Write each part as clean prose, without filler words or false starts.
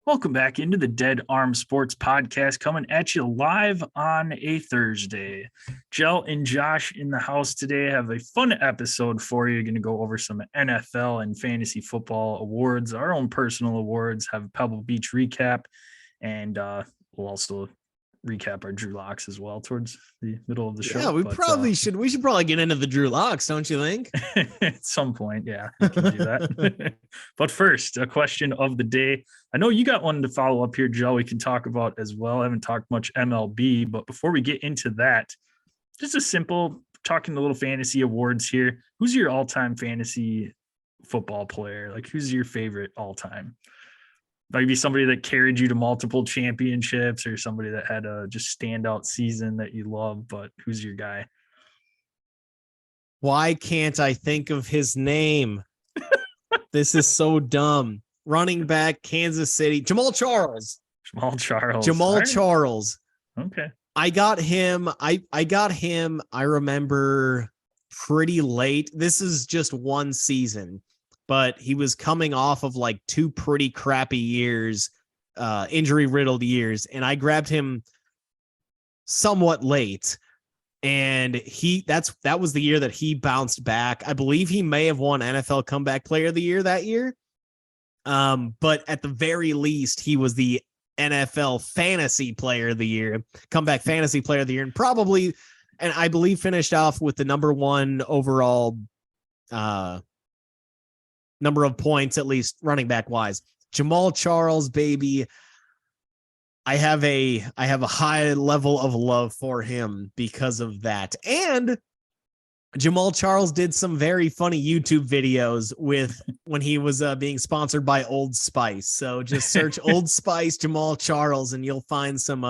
Welcome back into the Dead Arm Sports Podcast, coming at you live on a Thursday. Jell and Josh in the house today have a fun episode for you. Going to go over some NFL and fantasy football awards, our own personal awards, have a Pebble Beach recap, and we'll also recap our Drew Locks as well towards the middle of the show. Yeah, we should probably get into the Drew Locks, don't you think? At some point, yeah, we can do that. But first, a question of the day. I know you got one to follow up here, Joe, we can talk about as well. I haven't talked much MLB, but before we get into that, just a simple talking a little fantasy awards here. Who's your all-time fantasy football player? Like, who's your favorite all-time? Maybe somebody that carried you to multiple championships or somebody that had a just standout season that you love, but who's your guy? Why can't I think of his name? This is so dumb. Running back, Kansas City, Jamal Charles. Charles. Okay. I got him. I remember pretty late. This is just one season, but he was coming off of like two pretty crappy years, injury riddled years. And I grabbed him somewhat late. And that was the year that he bounced back. I believe he may have won NFL Comeback Player of the Year that year. But at the very least, he was the NFL Fantasy Player of the Year, Comeback Fantasy Player of the Year, and I believe finished off with the number one overall number of points, at least running back wise. Jamal Charles, baby. I have a high level of love for him because of that. And Jamal Charles did some very funny YouTube videos when he was being sponsored by Old Spice. So just search Old Spice Jamal Charles and you'll find some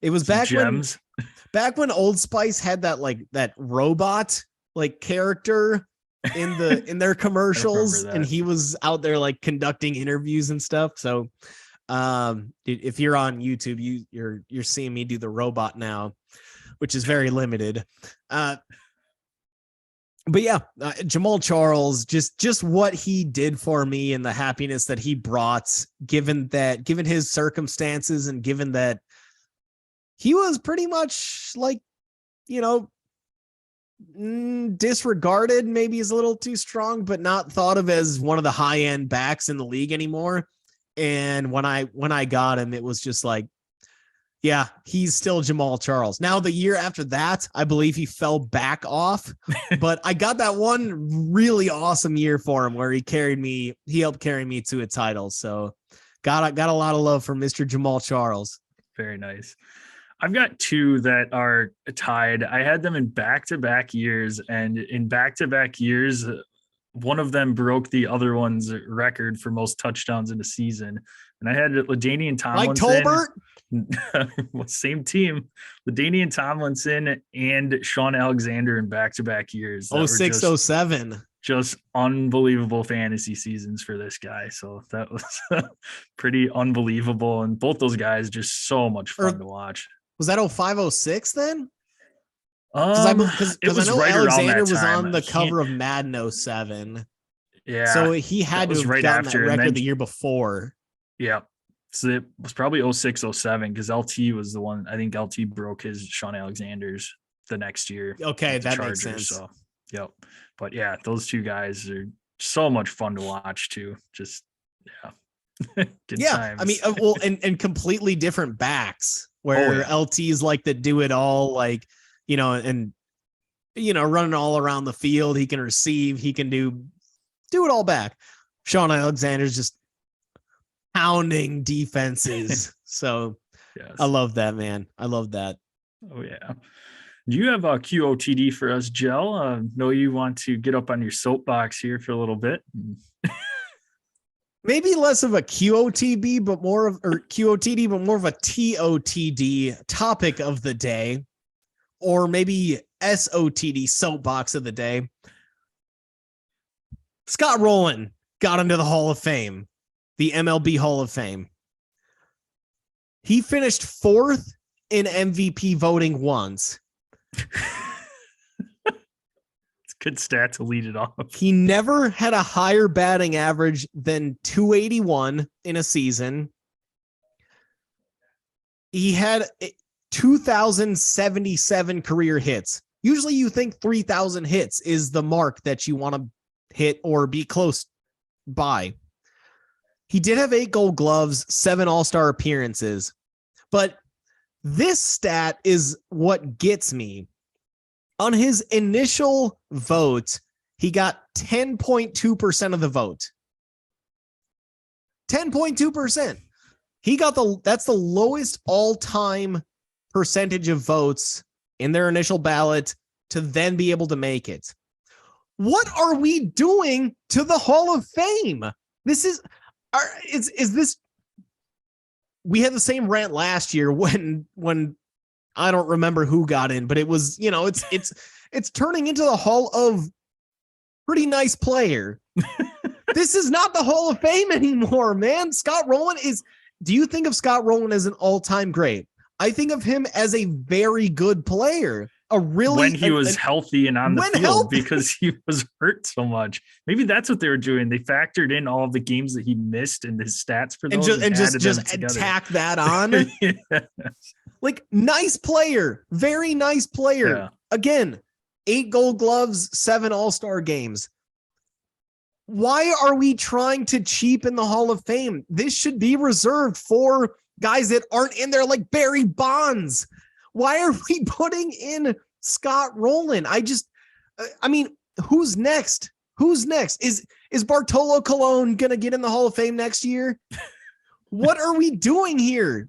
it was back when Old Spice had that robot like character in their commercials, and he was out there like conducting interviews and stuff. So if you're on YouTube, you're seeing me do the robot now, which is very limited. But yeah, Jamal Charles, just what he did for me and the happiness that he brought, given his circumstances and given that he was pretty much like, disregarded, maybe is a little too strong, but not thought of as one of the high end backs in the league anymore. And when I got him, it was just like, yeah, he's still Jamal Charles. Now, the year after that, I believe he fell back off, but I got that one really awesome year for him where he helped carry me to a title. So got a lot of love for Mr. Jamal Charles. Very nice. I've got two that are tied. I had them in back-to-back years, and in back-to-back years, one of them broke the other one's record for most touchdowns in a season. And I had LaDainian Tomlinson. Like Tolbert? Same team. LaDainian Tomlinson and Sean Alexander in back-to-back years. 06-07. Just unbelievable fantasy seasons for this guy. So that was pretty unbelievable. And both those guys just so much fun to watch. Was that 05-06 then? Because I know right Alexander was on the cover of Madden 07. Yeah. So he had to have right gotten that record the year before. Yeah. So it was probably 06-07 because LT was the one. I think LT broke his Sean Alexander's the next year. Okay, that makes sense. So, yep. But yeah, those two guys are so much fun to watch too. Just good times. I mean, well, and completely different backs where LT's like the do it all, like, running all around the field. He can receive, he can do it all back. Sean Alexander's just pounding defenses. So yes. I love that, man. I love that. Oh yeah. Do you have a QOTD for us, Jell? Know you want to get up on your soapbox here for a little bit. Maybe less of a QOTD, but more of a TOTD topic of the day, or maybe SOTD soapbox of the day. Scott Rowland got into the Hall of Fame, the MLB Hall of Fame. He finished fourth in MVP voting once. It's Good stat to lead it off. He never had a higher batting average than 281 in a season. He had 2,077 career hits. Usually you think 3,000 hits is the mark that you want to hit or be close by. He did have 8 Gold Gloves, 7 All-Star appearances, but this stat is what gets me. On his initial vote, he got 10.2% of the vote. 10.2%. That's the lowest all-time percentage of votes in their initial ballot to then be able to make it. What are we doing to the Hall of Fame? This is this, we had the same rant last year when I don't remember who got in, but it was, it's turning into the Hall of pretty nice player. This is not the Hall of Fame anymore, man. Scott Rowland do you think of Scott Rowland as an all-time great? I think of him as a very good player. When he was healthy and on the field, because he was hurt so much. Maybe that's what they were doing. They factored in all of the games that he missed in his stats for those and just attack that on. Yes. Like, nice player, very nice player. Yeah. Again, 8 Gold Gloves, 7 All-Star games. Why are we trying to cheapen the Hall of Fame? This should be reserved for guys that aren't in there, like Barry Bonds. Why are we putting in Scott Rowland? Who's next? Who's next? Is Bartolo Colon going to get in the Hall of Fame next year? What are we doing here?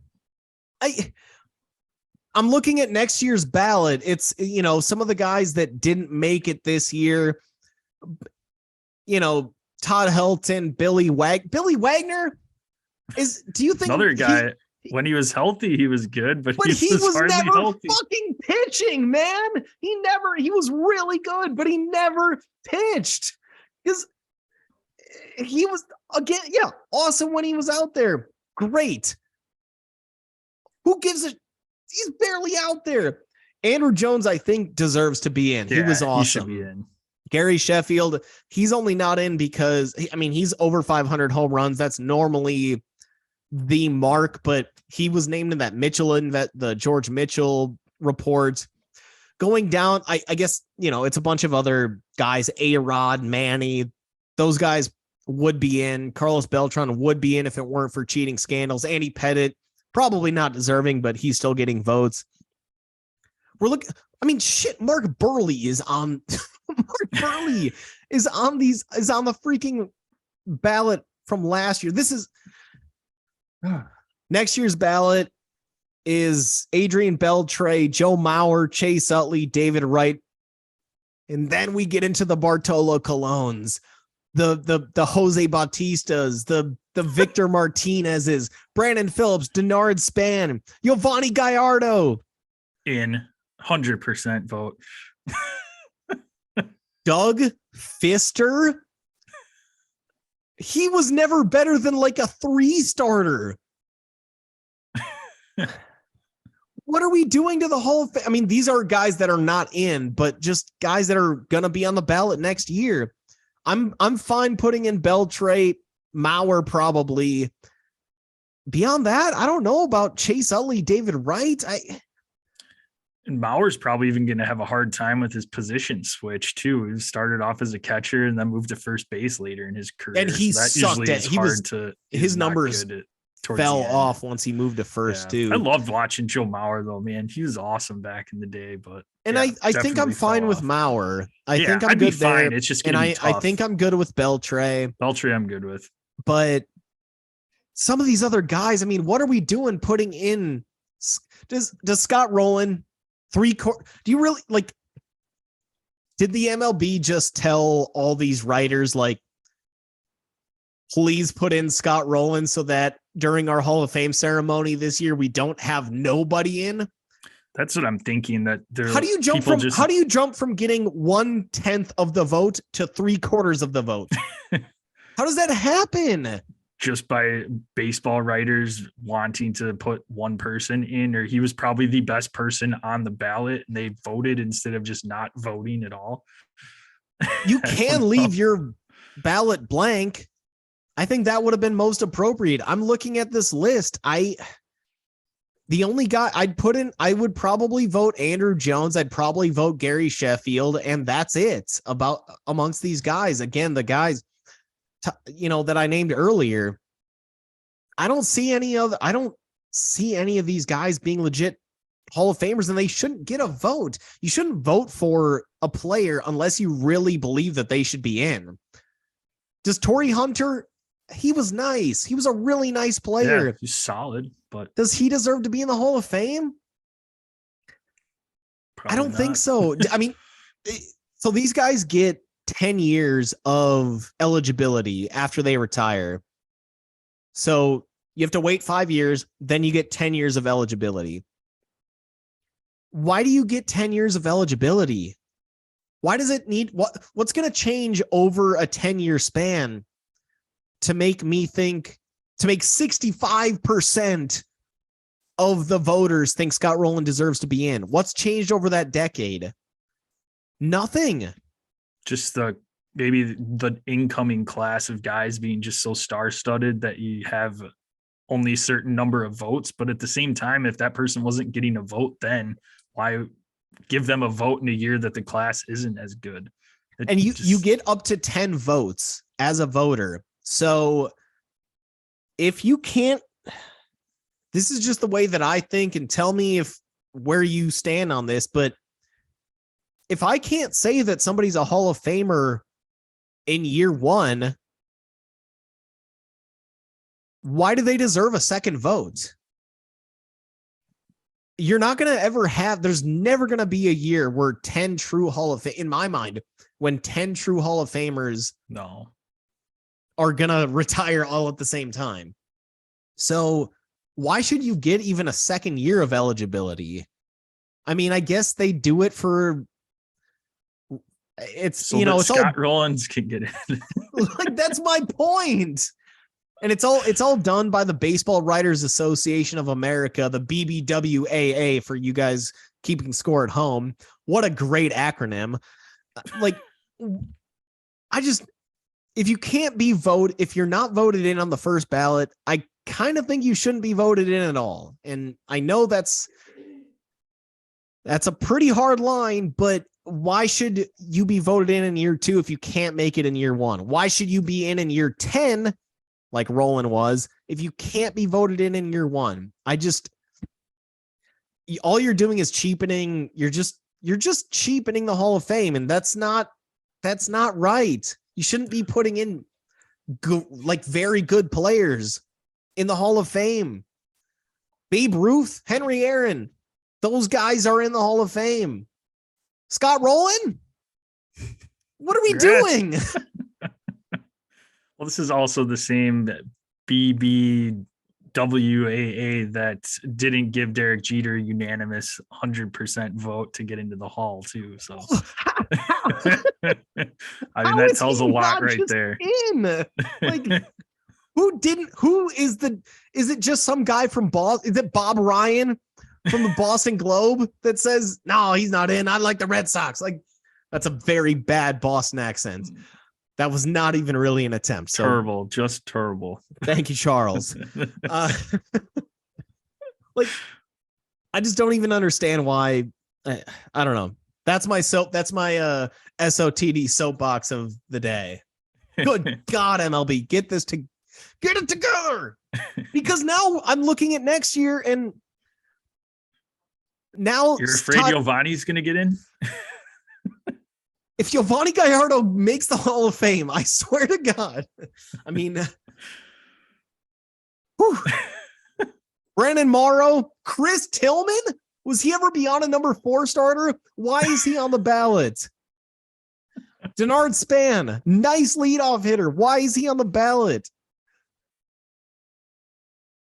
I'm looking at next year's ballot. It's, some of the guys that didn't make it this year, Todd Helton, Billy Wagner do you think another guy when he was healthy, he was good, but he was never healthy. Fucking pitching, man. He was really good, but he never pitched because he was, again, awesome when he was out there. Great. Who gives a, he's barely out there. Andrew Jones, I think, deserves to be in. He was awesome. He should be in. Gary Sheffield, he's only not in because, he's over 500 home runs. That's normally the mark, but he was named in that the George Mitchell report. Going down, I guess, it's a bunch of other guys, A-Rod, Manny, those guys would be in. Carlos Beltran would be in if it weren't for cheating scandals. Andy Pettitte, probably not deserving, but he's still getting votes. Mark Burley is on. Mark Burley is on the freaking ballot from last year. This is next year's ballot is Adrian Beltre, Joe Mauer, Chase Utley, David Wright, and then we get into the Bartolo Colons, the Jose Bautistas, the Victor Martinez's, Brandon Phillips, Denard Span, Giovanni Gallardo. In 100% vote. Doug Fister. He was never better than like a 3 starter. What are we doing to the Hall of Fame? These are guys that are not in, but just guys that are going to be on the ballot next year. I'm fine putting in Beltre, Mauer probably. Beyond that, I don't know about Chase Utley, David Wright. And Mauer's probably even going to have a hard time with his position switch too. He started off as a catcher and then moved to first base later in his career. And he sucked at it. His numbers fell off once he moved to first too. I loved watching Joe Mauer though, man. He was awesome back in the day, but I think I'm fine with Mauer. I think I'm good there. It's just I think I'm good with Beltre. Beltre I'm good with. But some of these other guys, what are we doing putting in? Does Scott Rowland do you really did the MLB just tell all these writers, please put in Scott Rowland so that during our Hall of Fame ceremony this year, we don't have nobody in? That's what I'm thinking. How do you jump from getting 1/10 of the vote to 3/4 of the vote? How does that happen? Just by baseball writers wanting to put one person in, or he was probably the best person on the ballot and they voted instead of just not voting at all. You I can don't leave know. your ballot blank. I think that would have been most appropriate. I'm looking at this list. The only guy I'd put in, I would probably vote Andrew Jones. I'd probably vote Gary Sheffield, and that's it about amongst these guys. Again, the guys, that I named earlier. I don't see any of these guys being legit Hall of Famers, and they shouldn't get a vote. You shouldn't vote for a player unless you really believe that they should be in. Does Torrey Hunter? He was nice. He was a really nice player. Yeah, he's solid, but Does he deserve to be in the Hall of Fame? I don't think so. I mean, so these guys get 10 years of eligibility after they retire. So you have to wait 5 years, then you get 10 years of eligibility. Why do you get 10 years of eligibility? Why does it need what's going to change over a 10-year span to make 65% of the voters think Scott Rowland deserves to be in? What's changed over that decade? Nothing. just maybe the incoming class of guys being just so star-studded that you have only a certain number of votes. But at the same time, if that person wasn't getting a vote, then why give them a vote in a year that the class isn't as good? And you get up to 10 votes as a voter. So if you can't, this is just the way that I think, and tell me where you stand on this, but if I can't say that somebody's a Hall of Famer in year one, why do they deserve a second vote? You're not going to ever there's never going to be a year where 10 true Hall of Fame, in my mind, when 10 true Hall of Famers are going to retire all at the same time. So why should you get even a second year of eligibility? I mean, I guess they do it for it's Scott Rowlands can get it. Like, that's my point. And it's all done by the Baseball Writers Association of America, the BBWAA, for you guys keeping score at home. What a great acronym. Like, if you're not voted in on the first ballot, I kind of think you shouldn't be voted in at all. And I know that's a pretty hard line, but why should you be voted in year 2 if you can't make it in year 1? Why should you be in year 10 like Rowland was if you can't be voted in year 1? All you're doing is cheapening. You're just cheapening the Hall of Fame, and that's not right. You shouldn't be putting in very good players in the Hall of Fame. Babe Ruth, Henry Aaron, those guys are in the Hall of Fame. Scott Rowland? What are we doing? Well, this is also the same BBWAA that didn't give Derek Jeter a unanimous 100% vote to get into the Hall too. So I mean, that tells a lot right there. Like, is it just some guy from Boston? Is it Bob Ryan from the Boston Globe that says, no, he's not in? I like the Red Sox. Like, that's a very bad Boston accent. That was not even really an attempt. So, terrible, just terrible. Thank you, Charles. I just don't even understand why. I don't know. That's my SOTD soapbox of the day. Good God, MLB, get it together. Because now I'm looking at next year, and now you're afraid Giovanni's going to get in. If Giovanni Gallardo makes the Hall of Fame, I swear to God. I mean, Brandon Morrow, Chris Tillman, was he ever beyond a number 4 starter? Why is he on the ballot? Denard Span, nice leadoff hitter. Why is he on the ballot?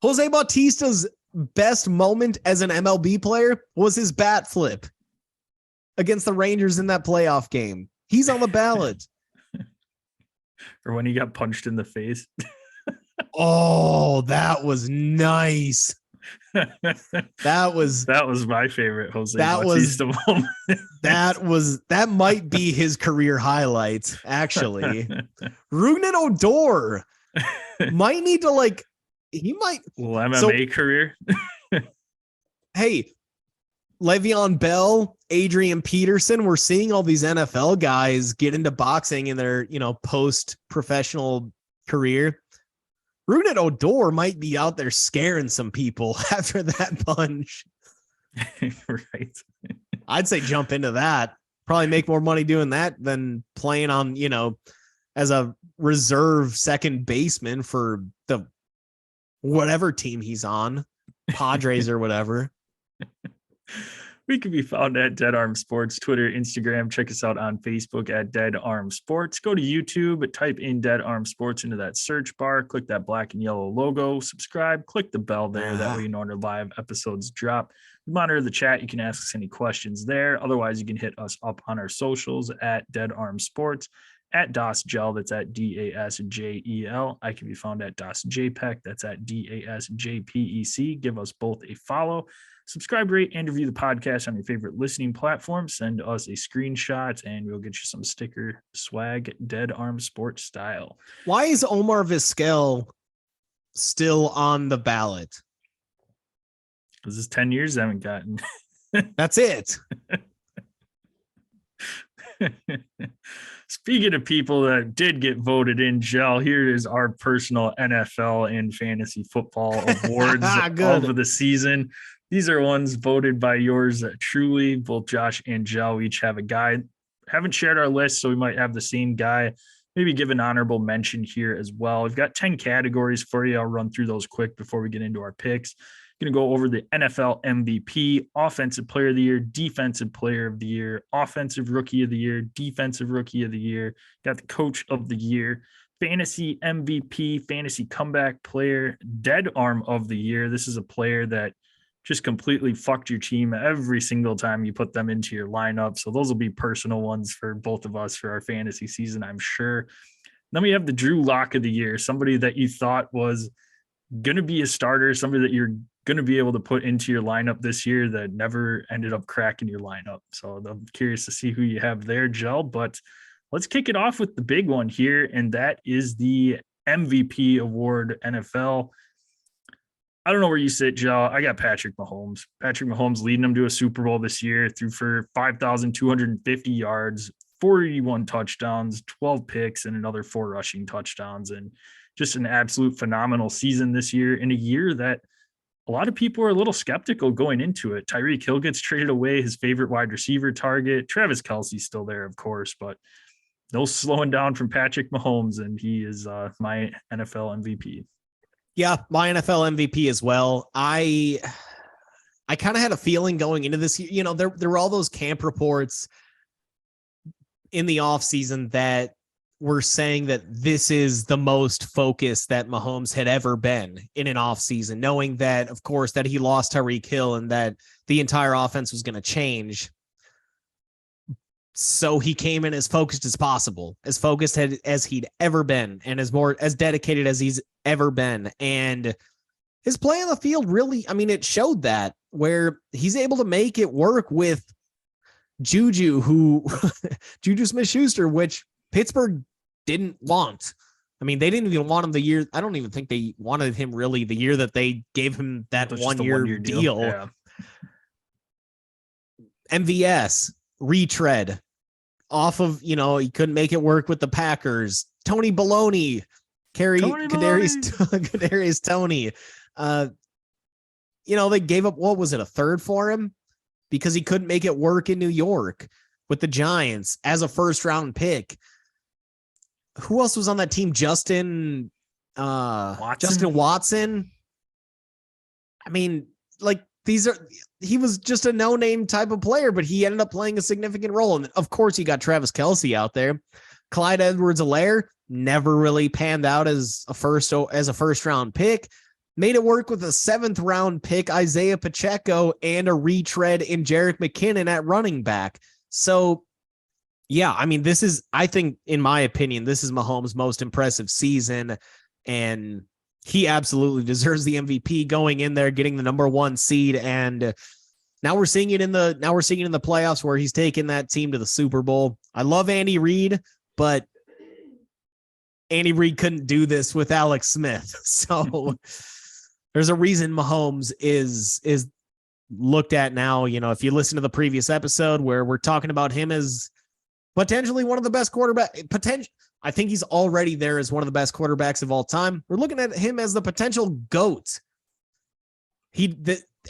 Jose Bautista's best moment as an MLB player was his bat flip against the Rangers in that playoff game. He's on the ballot. Or when he got punched in the face. Oh, that was nice. That was my favorite Jose that was Bautista moment. that might be his career highlight, actually. Rugnet Odor might need to he might MMA career. Hey, Le'Veon Bell, Adrian Peterson, we're seeing all these NFL guys get into boxing in their, post-professional career. Rugnet Odor might be out there scaring some people after that punch. Right. I'd say jump into that. Probably make more money doing that than playing on, as a reserve second baseman for the whatever team he's on, Padres or whatever. We can be found at Dead Arm Sports, Twitter, Instagram. Check us out on Facebook at Dead Arm Sports. Go to YouTube, type in Dead Arm Sports into that search bar, click that black and yellow logo, subscribe, click the bell there. That way you know when our live episodes drop. We monitor the chat. You can ask us any questions there. Otherwise, you can hit us up on our socials at Dead Arm Sports, at DasJel, that's at DasJel. I can be found at DasJPEC, that's at DasJPEC. Give us both a follow. Subscribe, rate, and review the podcast on your favorite listening platform. Send us a screenshot, and we'll get you some sticker swag, Dead Arm Sports style. Why is Omar Vizquel still on the ballot? Because it's 10 years I haven't gotten. That's it. Speaking of people that did get voted in, Gel, here is our personal NFL and fantasy football awards of the season. These are ones voted by yours truly. Both Josh and Gel each have a guy. Haven't shared our list, so we might have the same guy. Maybe give an honorable mention here as well. We've got 10 categories for you. I'll run through those quick before we get into our picks. Going to go over the NFL MVP, Offensive Player of the Year, Defensive Player of the Year, Offensive Rookie of the Year, Defensive Rookie of the Year. Got the Coach of the Year, Fantasy MVP, Fantasy Comeback Player, Dead Arm of the Year. This is a player that just completely fucked your team every single time you put them into your lineup. So those will be personal ones for both of us for our fantasy season, I'm sure. Then we have the Drew Lock of the Year, somebody that you thought was going to be a starter, somebody that you're going to be able to put into your lineup this year that never ended up cracking your lineup. So I'm curious to see who you have there, Gel. But let's kick it off with the big one here, and that is the MVP award, NFL. I don't know where you sit, Gel. I got Patrick Mahomes. Patrick Mahomes leading them to a Super Bowl this year, threw for 5,250 yards, 41 touchdowns, 12 picks, and another 4 rushing touchdowns. And just an absolute phenomenal season this year, in a year that a lot of people are a little skeptical going into it. Tyreek Hill gets traded away, his favorite wide receiver target. Travis Kelce's still there, of course, but no slowing down from Patrick Mahomes, and he is my NFL MVP. Yeah, my NFL MVP as well. I kind of had a feeling going into this year, there were all those camp reports in the offseason that were saying that this is the most focused that Mahomes had ever been in an offseason, knowing that, of course, that he lost Tyreek Hill and that the entire offense was going to change. So he came in as focused as possible, as focused as he'd ever been, and as dedicated as he's ever been. And his play on the field really, it showed that, where he's able to make it work with Juju Smith-Schuster, which Pittsburgh didn't want. They didn't even want him the year. I don't even think they wanted him really the year that they gave him that one-year deal. Yeah. MVS retread off of, he couldn't make it work with the Packers. Tony Baloney, Kadarius Toney. They gave up, what was it, a third for him because he couldn't make it work in New York with the Giants as a first-round pick. Who else was on that team? Justin Watson. He was just a no-name type of player, but he ended up playing a significant role. And of course, you got Travis Kelce out there. Clyde Edwards-Helaire never really panned out as a first-round pick. Made it work with a 7th-round pick, Isaiah Pacheco, and a retread in Jerick McKinnon at running back. So, yeah, I think, in my opinion, this is Mahomes' most impressive season. And He absolutely deserves the MVP, going in there, getting the number 1 seed. And now we're seeing it in the playoffs where he's taking that team to the Super Bowl. I love Andy Reid, but Andy Reid couldn't do this with Alex Smith. So there's a reason Mahomes is looked at now. You know, if you listen to the previous episode where we're talking about him as potentially one of the best quarterbacks, I think he's already there as one of the best quarterbacks of all time. We're looking at him as the potential GOAT.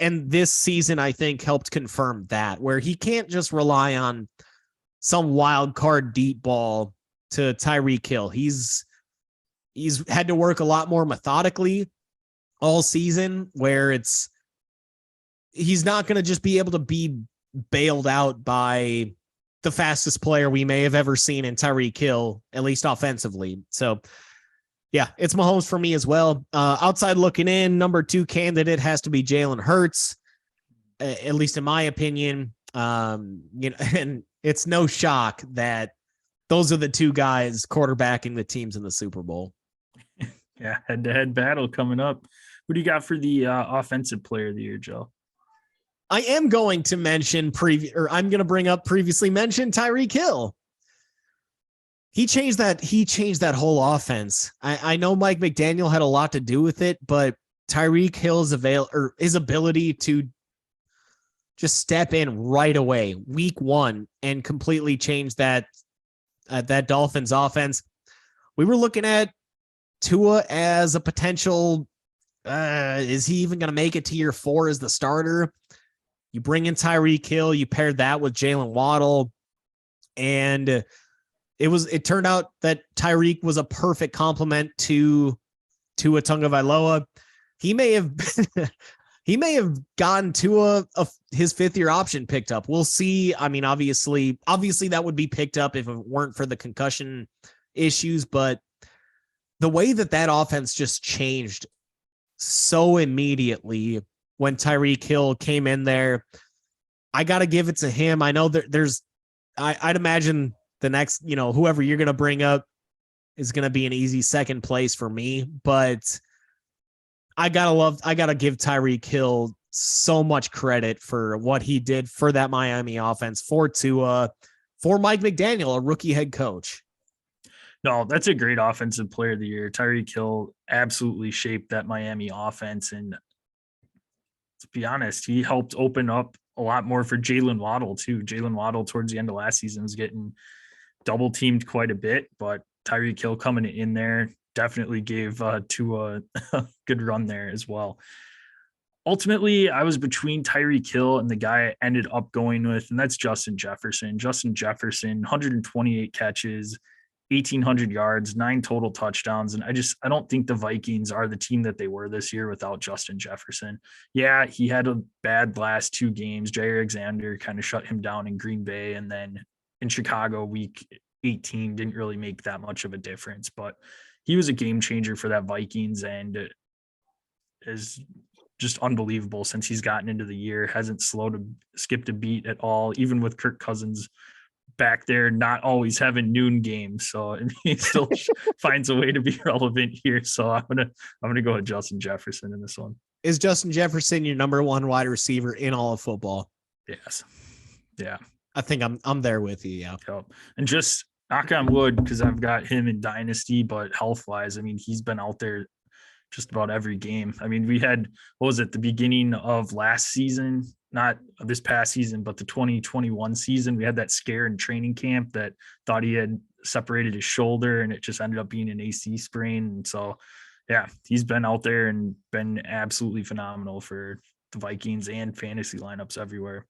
And this season, I think, helped confirm that, where he can't just rely on some wild card deep ball to Tyreek Hill. He's had to work a lot more methodically all season, where he's not going to just be able to be bailed out by the fastest player we may have ever seen in Tyreek Hill, at least offensively. So yeah, it's Mahomes for me as well. Outside looking in, number 2 candidate has to be Jalen Hurts, at least in my opinion. And it's no shock that those are the 2 guys quarterbacking the teams in the Super Bowl. Yeah, head-to-head battle coming up. What do you got for the offensive player of the year, Joe? I am going to mention I'm going to bring up previously mentioned Tyreek Hill. He changed that whole offense. I know Mike McDaniel had a lot to do with it, but Tyreek Hill's his ability to just step in right away, week 1, and completely change that Dolphins offense. We were looking at Tua as a potential. Is he even going to make it to year 4 as the starter? You bring in Tyreek Hill, you pair that with Jalen Waddle, and it turned out that Tyreek was a perfect complement to Tua Tagovailoa. He may have gotten Tua his 5th-year option picked up. We'll see. I mean, obviously that would be picked up if it weren't for the concussion issues, but the way that offense just changed so immediately when Tyreek Hill came in there, I got to give it to him. I know that I'd imagine the next, whoever you're going to bring up is going to be an easy second place for me, but I got to give Tyreek Hill so much credit for what he did for that Miami offense, for Mike McDaniel, a rookie head coach. No, that's a great offensive player of the year. Tyreek Hill absolutely shaped that Miami offense. And to be honest, he helped open up a lot more for Jalen Waddle too. Jalen Waddle towards the end of last season was getting double teamed quite a bit, but Tyreek Hill coming in there definitely gave Tua a good run there as well. Ultimately, I was between Tyreek Hill and the guy I ended up going with, and that's Justin Jefferson. Justin Jefferson, 128 catches, 1,800 yards, 9 total touchdowns. And I don't think the Vikings are the team that they were this year without Justin Jefferson. Yeah, he had a bad last 2 games. Jair Alexander kind of shut him down in Green Bay. And then in Chicago, week 18 didn't really make that much of a difference. But he was a game changer for that Vikings and is just unbelievable since he's gotten into the year. Hasn't skipped a beat at all, even with Kirk Cousins back there not always having noon games, so he still finds a way to be relevant here. So I'm gonna go with Justin Jefferson in this one. Is Justin Jefferson your number 1 wide receiver in all of football? Yes. Yeah. I think I'm there with you. Yeah. Yep. And just knock on wood, because I've got him in Dynasty, but health wise, I mean, he's been out there just about every game. I mean, we had, the beginning of last season, not this past season, but the 2021 season, we had that scare in training camp that thought he had separated his shoulder and it just ended up being an AC sprain. And so, yeah, he's been out there and been absolutely phenomenal for the Vikings and fantasy lineups everywhere.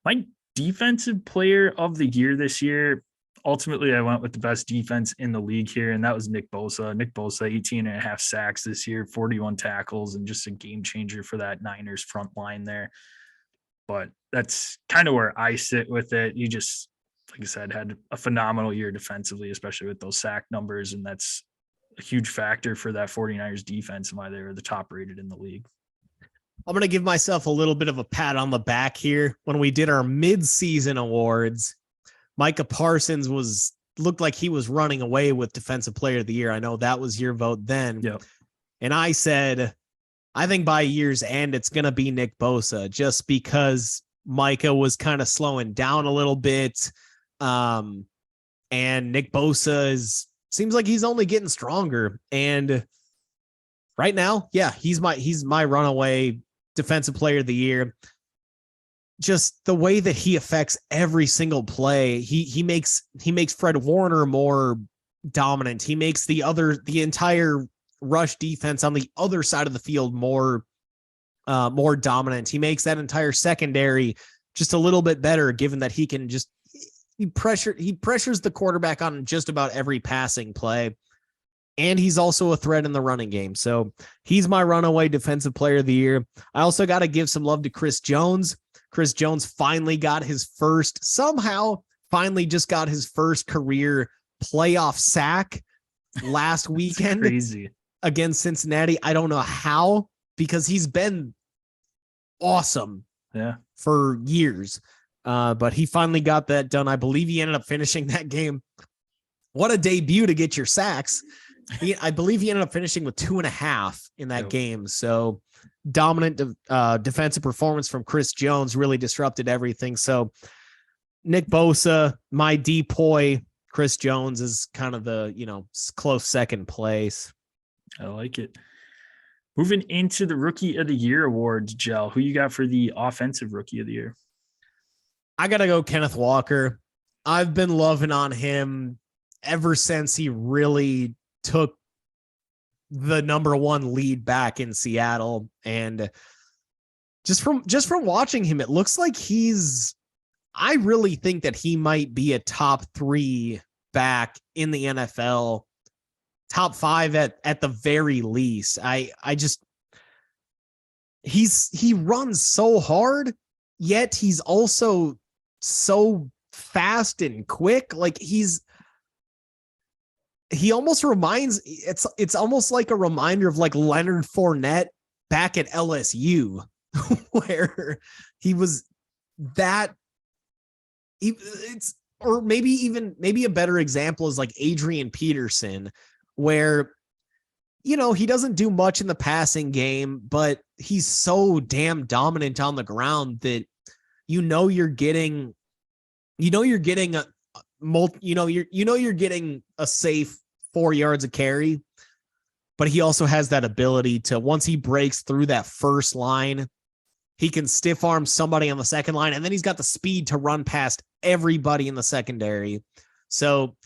My defensive player of the year this year, ultimately, I went with the best defense in the league here, and that was Nick Bosa. Nick Bosa, 18.5 sacks this year, 41 tackles, and just a game changer for that Niners front line there. But that's kind of where I sit with it. You just, like I said, had a phenomenal year defensively, especially with those sack numbers, and that's a huge factor for that 49ers defense and why they were the top rated in the league. I'm going to give myself a little bit of a pat on the back here. When we did our mid-season awards, Micah Parsons looked like he was running away with defensive player of the year. I know that was your vote then. Yep. And I said, I think by year's end, it's going to be Nick Bosa, just because Micah was kind of slowing down a little bit. And Nick Bosa seems like he's only getting stronger. And right now, yeah, he's my runaway defensive player of the year. Just the way that he affects every single play. He makes Fred Warner more dominant. He makes the entire rush defense on the other side of the field more dominant. He makes that entire secondary just a little bit better, given that he can just he pressures the quarterback on just about every passing play. And he's also a threat in the running game. So he's my runaway defensive player of the year. I also got to give some love to Chris Jones. Chris Jones finally got his first career playoff sack last weekend Crazy. against Cincinnati. I don't know how, because he's been awesome for years. But he finally got that done. I believe he ended up finishing that game. What a debut to get your sacks. I believe he ended up finishing with 2.5 in that game. So dominant defensive performance from Chris Jones really disrupted everything. So Nick Bosa, my depoy, Chris Jones is kind of the, close second place. I like it. Moving into the Rookie of the Year awards, Jell, who you got for the offensive Rookie of the Year? I got to go Kenneth Walker. I've been loving on him ever since he really took the number one lead back in Seattle. And just from watching him, it looks like I really think that he might be a top 3 back in the NFL, top 5 at the very least. He runs so hard, yet he's also so fast and quick. Like he almost reminds, it's almost like a reminder of like Leonard Fournette back at LSU, where he was that. Or maybe a better example is like Adrian Peterson, where he doesn't do much in the passing game, but he's so damn dominant on the ground that you're getting a safe 4 yards of carry, but he also has that ability to, once he breaks through that first line, he can stiff arm somebody on the second line, and then he's got the speed to run past everybody in the secondary. So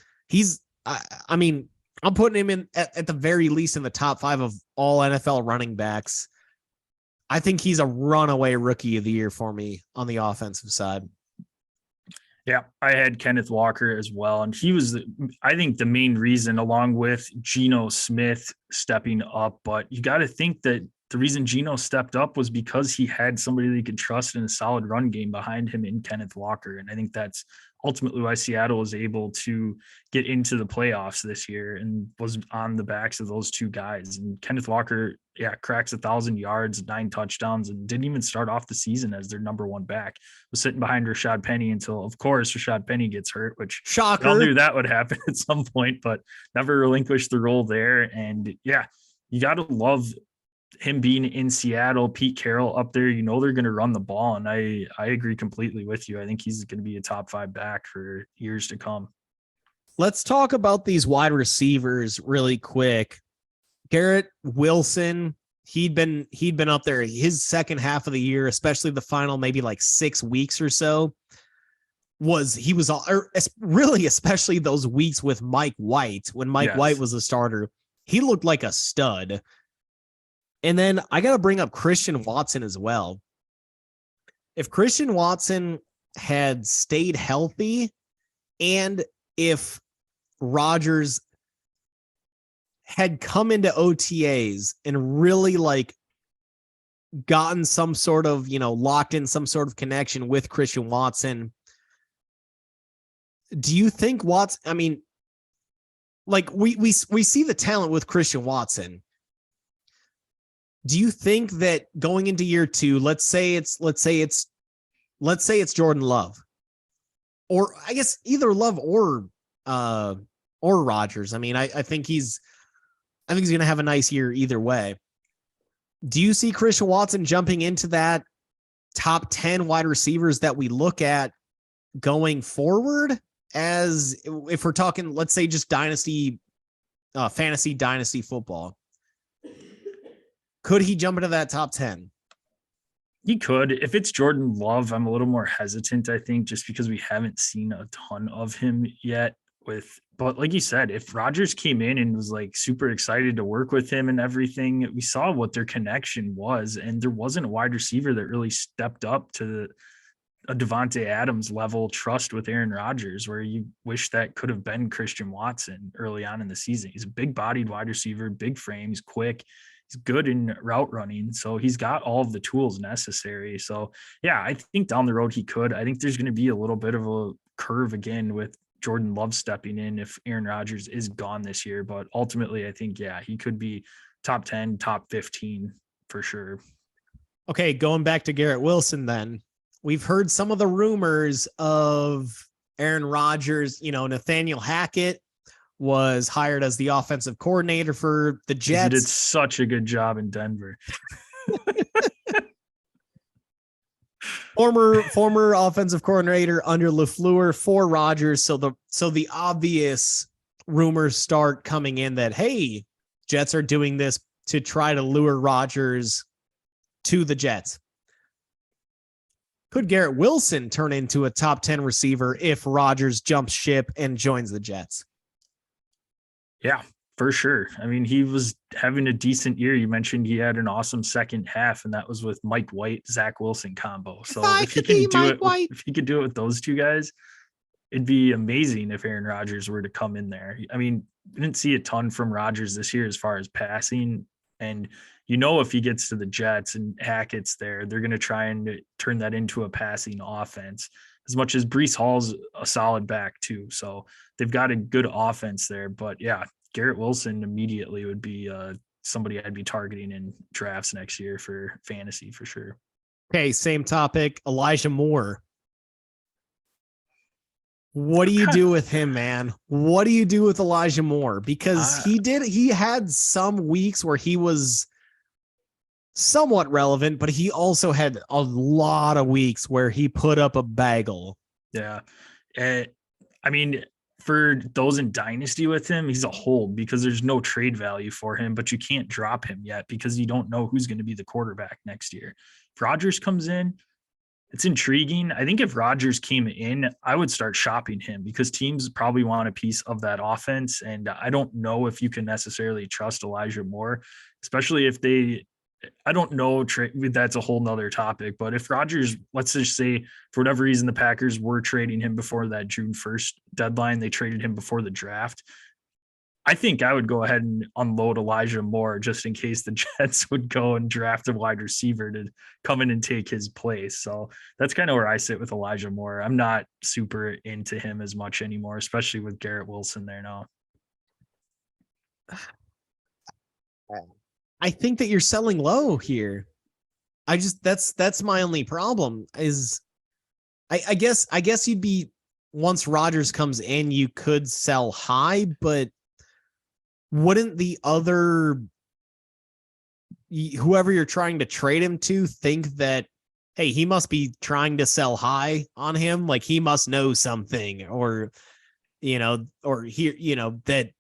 I'm putting him in at the very least in the top 5 of all NFL running backs. I think he's a runaway Rookie of the Year for me on the offensive side. Yeah, I had Kenneth Walker as well. And he was, I think, the main reason, along with Geno Smith stepping up. But you got to think that the reason Geno stepped up was because he had somebody that he could trust in a solid run game behind him in Kenneth Walker. And I think that's ultimately why Seattle was able to get into the playoffs this year and was on the backs of those two guys. And Kenneth Walker, cracks 1,000 yards, 9 touchdowns, and didn't even start off the season as their number one back. Was sitting behind Rashad Penny until, of course, Rashad Penny gets hurt, which shocker. We all knew that would happen at some point, but never relinquished the role there. And you got to love him being in Seattle, Pete Carroll up there, they're going to run the ball. And I agree completely with you. I think he's going to be a top 5 back for years to come. Let's talk about these wide receivers really quick. Garrett Wilson, he'd been up there his second half of the year, especially the final maybe like 6 weeks or so. Especially those weeks with Mike White, when Mike White was a starter, he looked like a stud. And then I got to bring up Christian Watson as well. If Christian Watson had stayed healthy, and if Rodgers had come into OTAs and really gotten some sort of, locked in some sort of connection with Christian Watson, do you think Watson, we see the talent with Christian Watson. Do you think that going into year 2, let's say it's Jordan Love, or I guess either Love or Rodgers. I think he's I think he's going to have a nice year either way. Do you see Christian Watson jumping into that top 10 wide receivers that we look at going forward? As if we're talking, let's say just dynasty, fantasy dynasty football, could he jump into that top 10? He could. If it's Jordan Love, I'm a little more hesitant, I think, just because we haven't seen a ton of him yet. But like you said, if Rodgers came in and was like super excited to work with him and everything, we saw what their connection was, and there wasn't a wide receiver that really stepped up to a Devontae Adams level trust with Aaron Rodgers, where you wish that could have been Christian Watson early on in the season. He's a big bodied wide receiver, big frame, he's quick, he's good in route running. So he's got all of the tools necessary. So yeah, I think down the road he could. I think there's going to be a little bit of a curve again with Jordan Love stepping in if Aaron Rodgers is gone this year. But ultimately, I think, yeah, he could be top 10, top 15 for sure. Okay, going back to Garrett Wilson then. We've heard some of the rumors of Aaron Rodgers. Nathaniel Hackett was hired as the offensive coordinator for the Jets. He did such a good job in Denver. former offensive coordinator under LaFleur for Rodgers. So the obvious rumors start coming in that, hey, Jets are doing this to try to lure Rodgers to the Jets. Could Garrett Wilson turn into a top 10 receiver if Rodgers jumps ship and joins the Jets? Yeah, for sure. I mean, he was having a decent year. You mentioned he had an awesome second half, and that was with Mike White, Zach Wilson combo. So if he could do it with those two guys, it'd be amazing if Aaron Rodgers were to come in there. I mean, we didn't see a ton from Rodgers this year as far as passing. And if he gets to the Jets and Hackett's there, they're going to try and turn that into a passing offense, as much as Breece Hall's a solid back too. So they've got a good offense there. But yeah, Garrett Wilson immediately would be somebody I'd be targeting in drafts next year for fantasy for sure. Okay, same topic. Elijah Moore. What do you do with him, man? What do you do with Elijah Moore? Because he had some weeks where he was somewhat relevant, but he also had a lot of weeks where he put up a bagel. Yeah. I mean, for those in Dynasty with him, he's a hold because there's no trade value for him, but you can't drop him yet because you don't know who's going to be the quarterback next year. If Rodgers comes in, it's intriguing. I think if Rodgers came in, I would start shopping him because teams probably want a piece of that offense. And I don't know if you can necessarily trust Elijah Moore, especially if I don't know. That's a whole nother topic. But if Rodgers, let's just say for whatever reason, the Packers were trading him before that June 1st deadline, they traded him before the draft. I think I would go ahead and unload Elijah Moore just in case the Jets would go and draft a wide receiver to come in and take his place. So that's kind of where I sit with Elijah Moore. I'm not super into him as much anymore, especially with Garrett Wilson there now. I think that you're selling low here. That's my only problem is I guess you'd be, once Rodgers comes in, you could sell high, but wouldn't the other, whoever you're trying to trade him to, think that, hey, he must be trying to sell high on him, like he must know something, or that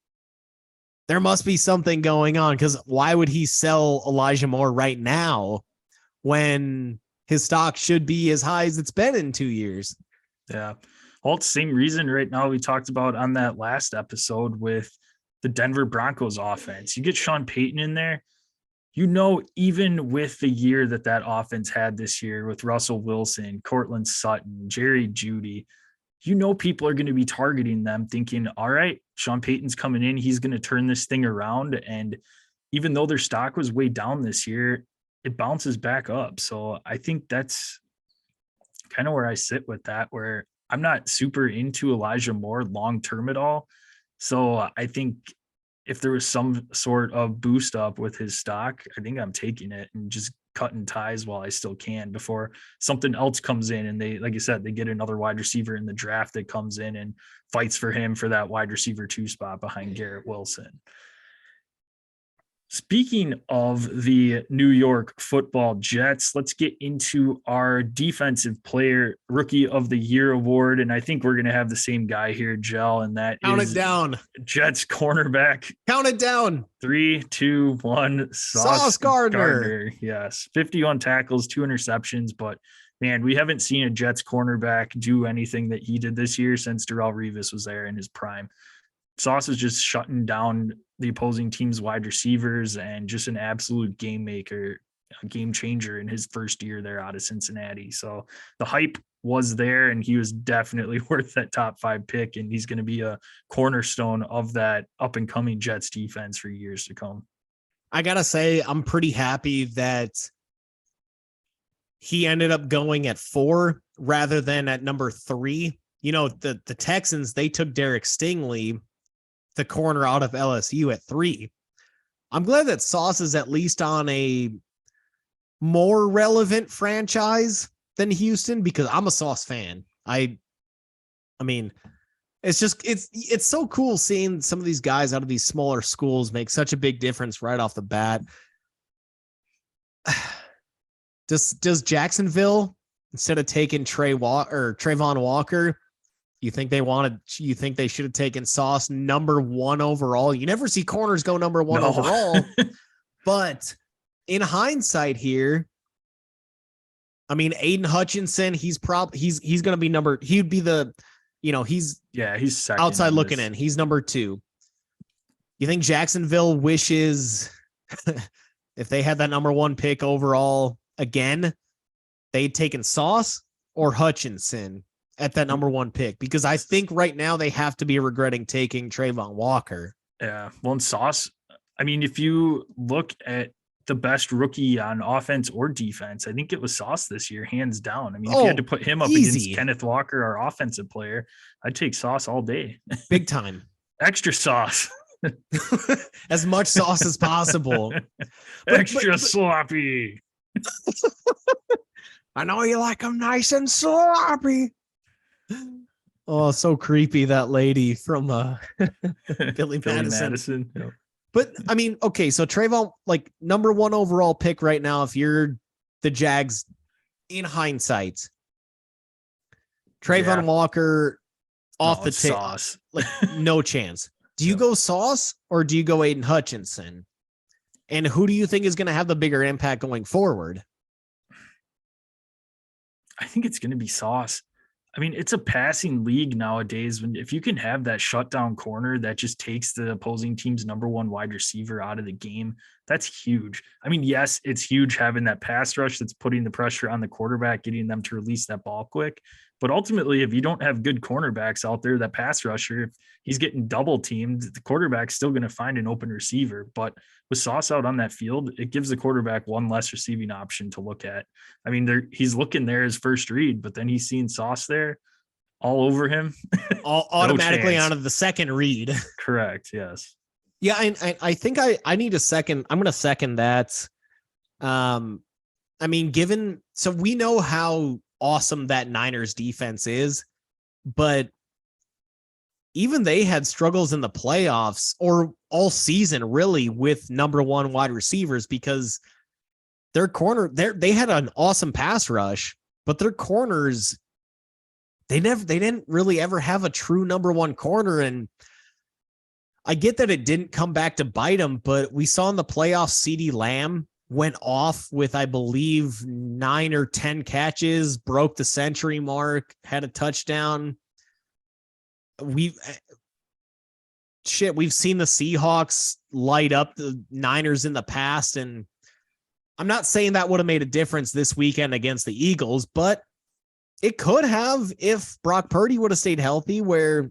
there must be something going on, because why would he sell Elijah Moore right now when his stock should be as high as it's been in 2 years? Yeah. Well, it's the same reason right now we talked about on that last episode with the Denver Broncos offense. You get Sean Payton in there, even with the year that offense had this year with Russell Wilson, Cortland Sutton, Jerry Jeudy, people are going to be targeting them thinking, all right, Sean Payton's coming in. He's going to turn this thing around. And even though their stock was way down this year, it bounces back up. So I think that's kind of where I sit with that, where I'm not super into Elijah Moore long-term at all. So I think if there was some sort of boost up with his stock, I think I'm taking it and just cutting ties while I still can before something else comes in. And they, like you said, they get another wide receiver in the draft that comes in and fights for him for that wide receiver 2 spot behind Garrett Wilson. Speaking of the New York Football Jets, let's get into our defensive player rookie of the year award. And I think we're going to have the same guy here, Gel, and that Count is it down. Jets cornerback. Count it down. 3, 2, 1. Sauce Gardner. Yes. 51 tackles, 2 interceptions. But man, we haven't seen a Jets cornerback do anything that he did this year since Darrelle Revis was there in his prime. Sauce is just shutting down the opposing team's wide receivers and just an absolute game maker, a game changer in his first year there out of Cincinnati. So the hype was there, and he was definitely worth that top 5 pick. And he's going to be a cornerstone of that up and coming Jets defense for years to come. I got to say, I'm pretty happy that he ended up going at 4 rather than at number 3. You know, the Texans, they took Derek Stingley, the corner out of LSU, at 3. I'm glad that Sauce is at least on a more relevant franchise than Houston, because I'm a Sauce fan. I mean, it's just, it's so cool seeing some of these guys out of these smaller schools make such a big difference right off the bat. Does Jacksonville, instead of taking Trayvon Walker, you think they should have taken Sauce number 1 overall? You never see corners go number 1 overall. But in hindsight here, I mean, Aiden Hutchinson, he's going to be he'd be the, he's second outside looking in. He's number 2. You think Jacksonville wishes if they had that number 1 pick overall again, they'd taken Sauce or Hutchinson at that number 1 pick? Because I think right now they have to be regretting taking Trayvon Walker. Yeah. Well, and Sauce, I mean, if you look at the best rookie on offense or defense, I think it was Sauce this year, hands down. I mean, if you had to put him up against Kenneth Walker, our offensive player, I'd take Sauce all day. Big time. Extra sauce. As much sauce as possible. Extra sloppy. I know you like them nice and sloppy. Oh, so creepy, that lady from Billy Madison. Yep. But I mean, okay, so Trayvon, like number 1 overall pick right now, if you're the Jags in hindsight, Trayvon Walker off the tip, Sauce. like no chance. Do you go Sauce or do you go Aiden Hutchinson? And who do you think is going to have the bigger impact going forward? I think it's going to be Sauce. I mean, it's a passing league nowadays. If you can have that shutdown corner that just takes the opposing team's number 1 wide receiver out of the game, that's huge. I mean, yes, it's huge having that pass rush that's putting the pressure on the quarterback, getting them to release that ball quick. But ultimately, if you don't have good cornerbacks out there, that pass rusher, if he's getting double teamed, the quarterback's still going to find an open receiver. But with Sauce out on that field, it gives the quarterback 1 less receiving option to look at. I mean, he's looking there as first read, but then he's seeing Sauce there all over him. Automatically onto the second read. Correct. Yes. Yeah. I think I need a second. I'm going to second that. I mean, so we know how awesome that Niners defense is, but even they had struggles in the playoffs or all season really with number 1 wide receivers, because their they had an awesome pass rush, but their corners, they didn't really ever have a true number 1 corner. And I get that it didn't come back to bite them, but we saw in the playoffs, CeeDee Lamb went off with, I believe, 9 or 10 catches, broke the century mark, had a touchdown. We've seen the Seahawks light up the Niners in the past, and I'm not saying that would have made a difference this weekend against the Eagles, but it could have if Brock Purdy would have stayed healthy, where,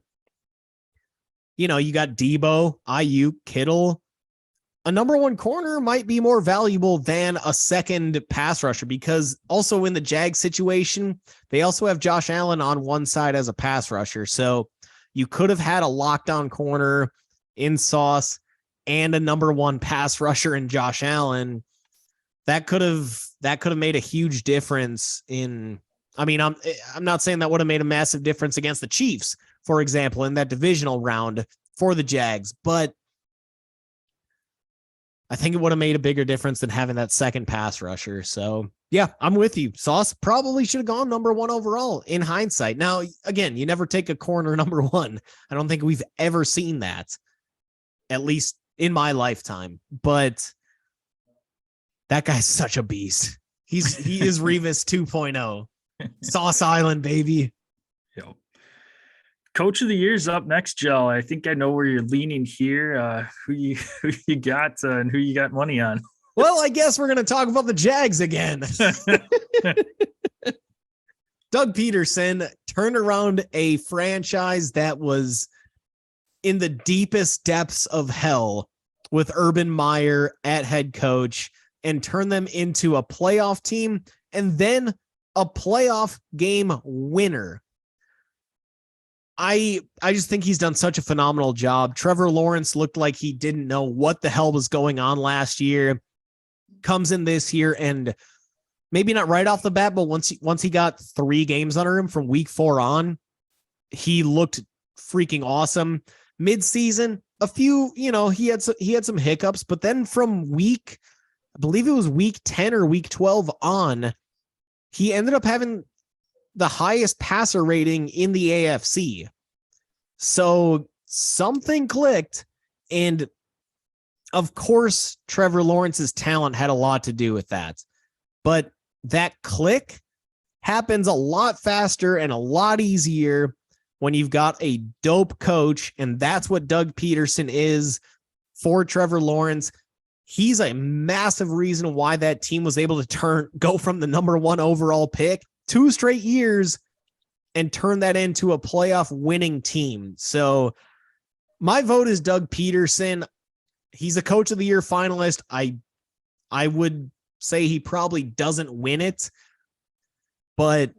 you got Debo, Ayuk, Kittle. A number 1 corner might be more valuable than a second pass rusher, because also in the Jag situation, they also have Josh Allen on one side as a pass rusher. So you could have had a lockdown corner in Sauce and a number 1 pass rusher in Josh Allen. That could have made a huge difference in, I mean, I'm not saying that would have made a massive difference against the Chiefs, for example, in that divisional round for the Jags, but I think it would have made a bigger difference than having that second pass rusher. So yeah, I'm with you. Sauce probably should have gone number 1 overall in hindsight. Now, again, you never take a corner number 1. I don't think we've ever seen that, at least in my lifetime. But that guy's such a beast. He is Revis 2.0. Sauce Island, baby. Yep. Coach of the Year's up next, Joe. I think I know where you're leaning here. Who you got and who you got money on? Well, I guess we're going to talk about the Jags again. Doug Peterson turned around a franchise that was in the deepest depths of hell with Urban Meyer at head coach and turned them into a playoff team and then a playoff game winner. I just think he's done such a phenomenal job. Trevor Lawrence looked like he didn't know what the hell was going on last year. Comes in this year and maybe not right off the bat, but once he got 3 games under him from week 4 on, he looked freaking awesome. Mid-season, a few, he had some hiccups, but then from I believe it was week 10 or week 12 on, he ended up having the highest passer rating in the AFC. So something clicked, and of course, Trevor Lawrence's talent had a lot to do with that. But that click happens a lot faster and a lot easier when you've got a dope coach, and that's what Doug Peterson is for Trevor Lawrence. He's a massive reason why that team was able to go from the number 1 overall pick 2 straight years and turn that into a playoff winning team. So my vote is Doug Peterson. He's a Coach of the Year finalist. I would say he probably doesn't win it, but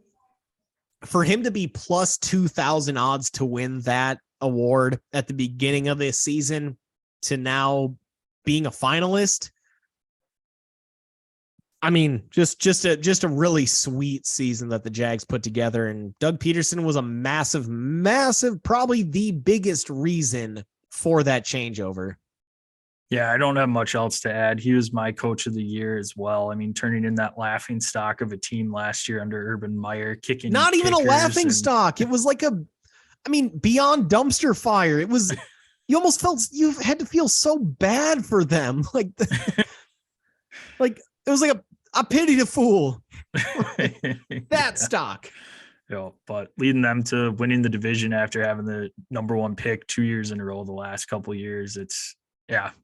for him to be plus 2,000 odds to win that award at the beginning of this season to now being a finalist, I mean, just a really sweet season that the Jags put together. And Doug Peterson was a massive, probably the biggest reason for that changeover. Yeah, I don't have much else to add. He was my Coach of the Year as well. I mean, turning in that laughing stock of a team last year under Urban Meyer, kicking. Not even a laughing stock. It was like beyond dumpster fire. It was, you almost felt, you had to feel so bad for them. Like it was like a pity the fool. That stock. Yeah, but leading them to winning the division after having the number 1 pick 2 years in a row the last couple of years.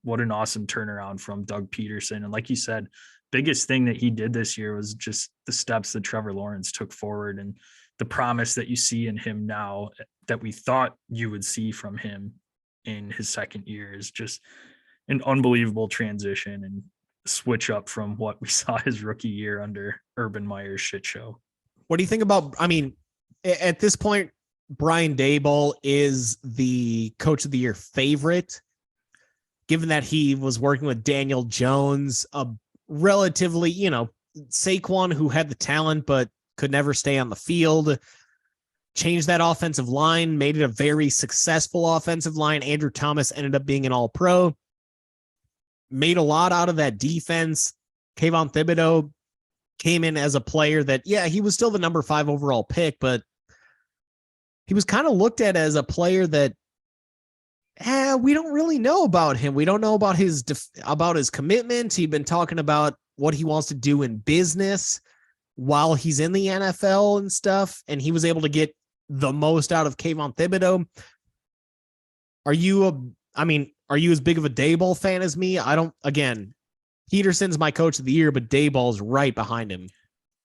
What an awesome turnaround from Doug Peterson. And like you said, biggest thing that he did this year was just the steps that Trevor Lawrence took forward and the promise that you see in him now that we thought you would see from him in his second year is just an unbelievable transition and switch up from what we saw his rookie year under Urban Meyer's shit show. What do you think about, at this point, Brian Daboll is the Coach of the Year favorite, given that he was working with Daniel Jones, a relatively, Saquon, who had the talent but could never stay on the field, changed that offensive line, made it a very successful offensive line. Andrew Thomas ended up being an all-pro, made a lot out of that defense. Kayvon Thibodeau came in as a player that, he was still the number 5 overall pick, but he was kind of looked at as a player that, we don't really know about him. We don't know about his commitment. He'd been talking about what he wants to do in business while he's in the NFL and stuff, and he was able to get the most out of Kayvon Thibodeau. Are you as big of a Daboll fan as me? Peterson's my Coach of the Year, but Daboll's right behind him.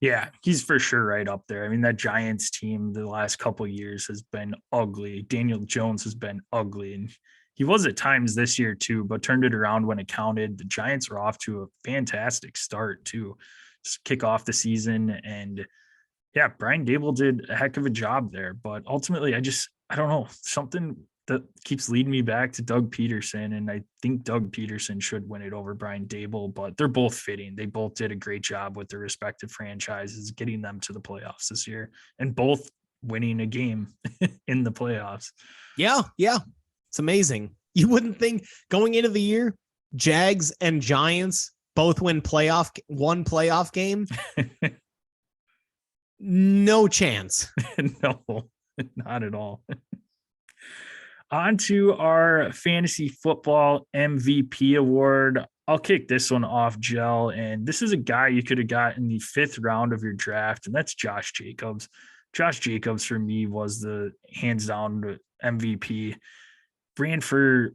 Yeah, he's for sure right up there. I mean, that Giants team the last couple of years has been ugly. Daniel Jones has been ugly, and he was at times this year too, but turned it around when it counted. The Giants were off to a fantastic start too, just kick off the season. And Brian Daboll did a heck of a job there. But ultimately, I don't know, something that keeps leading me back to Doug Peterson. And I think Doug Peterson should win it over Brian Daboll, but they're both fitting. They both did a great job with their respective franchises, getting them to the playoffs this year and both winning a game in the playoffs. Yeah. It's amazing. You wouldn't think going into the year, Jags and Giants both win one playoff game. No chance. No, not at all. On to our fantasy football MVP award. I'll kick this one off, Gel. And this is a guy you could have got in the 5th round of your draft, and that's Josh Jacobs. Josh Jacobs, for me, was the hands down MVP. Ran for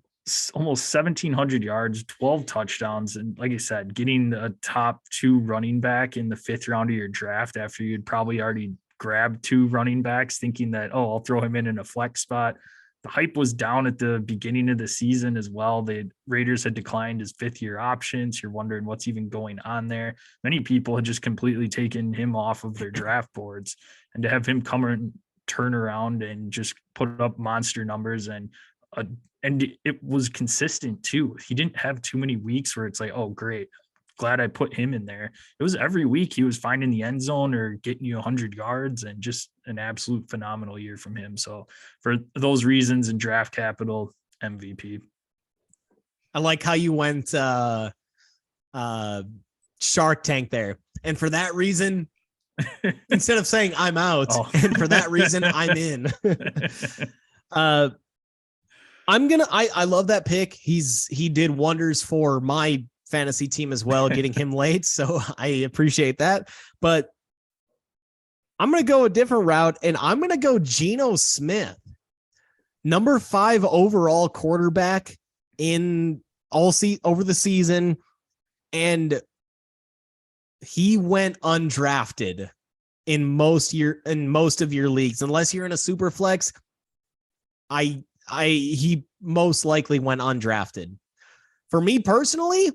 almost 1,700 yards, 12 touchdowns. And like I said, getting a top 2 running back in the 5th round of your draft after you'd probably already grabbed 2 running backs, thinking that, oh, I'll throw him in a flex spot. The hype was down at the beginning of the season as well. The Raiders had declined his 5th-year options. You're wondering what's even going on there. Many people had just completely taken him off of their draft boards, and to have him come and turn around and just put up monster numbers and it was consistent too. He didn't have too many weeks where it's like, oh, great, glad I put him in there. It was every week he was finding the end zone or getting you 100 yards, and just an absolute phenomenal year from him. So for those reasons and draft capital, MVP. I like how you went Shark Tank there. And for that reason, instead of saying I'm out, and for that reason, I'm in. I love that pick. He did wonders for my fantasy team as well, getting him late. So I appreciate that. But I'm going to go a different route, and I'm going to go Geno Smith, number 5 overall quarterback in over the season. And he went undrafted in most of your leagues, unless you're in a super flex. He most likely went undrafted. For me personally,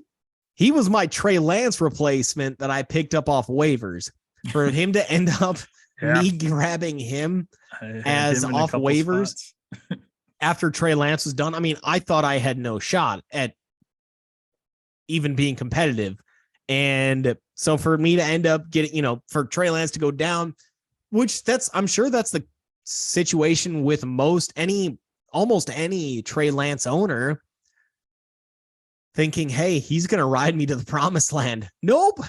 he was my Trey Lance replacement that I picked up off waivers. For him to end up me grabbing him as him off waivers after Trey Lance was done. I mean, I thought I had no shot at even being competitive. And so for me to end up getting, for Trey Lance to go down, which I'm sure that's the situation with almost any Trey Lance owner, thinking, hey, he's going to ride me to the promised land. Nope.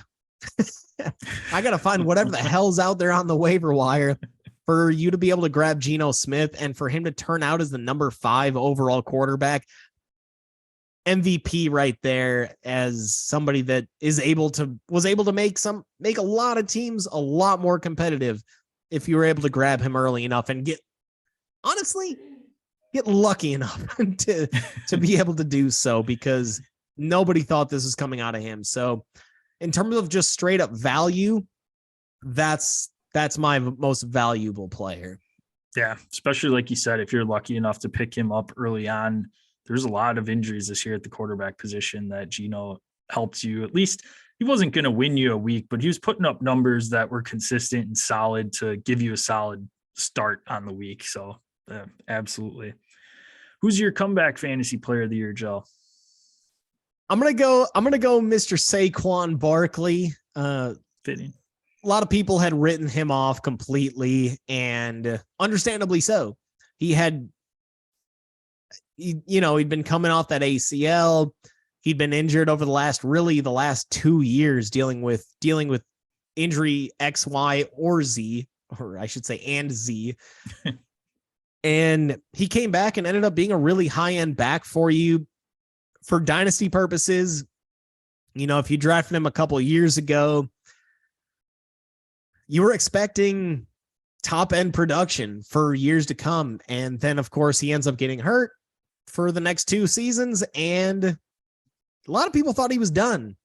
I got to find whatever the hell's out there on the waiver wire for you to be able to grab Geno Smith, and for him to turn out as the number 5 overall quarterback. MVP right there, as somebody that was able to make a lot of teams a lot more competitive if you were able to grab him early enough and get lucky enough to be able to do so, because nobody thought this was coming out of him. So in terms of just straight up value, that's my most valuable player. Yeah, especially like you said, if you're lucky enough to pick him up early on. There's a lot of injuries this year at the quarterback position that Geno helped you. At least he wasn't going to win you a week, but he was putting up numbers that were consistent and solid to give you a solid start on the week. So absolutely. Who's your comeback fantasy player of the year, Joe? I'm gonna go Mr. Saquon Barkley. Fitting. A lot of people had written him off completely, and understandably so. He'd been coming off that ACL. He'd been injured over the last 2 years, dealing with injury X, Y, or Z, or I should say, and Z. And he came back and ended up being a really high-end back for you for dynasty purposes. If you drafted him a couple of years ago, you were expecting top-end production for years to come. And then, of course, he ends up getting hurt for the next 2 seasons, and a lot of people thought he was done.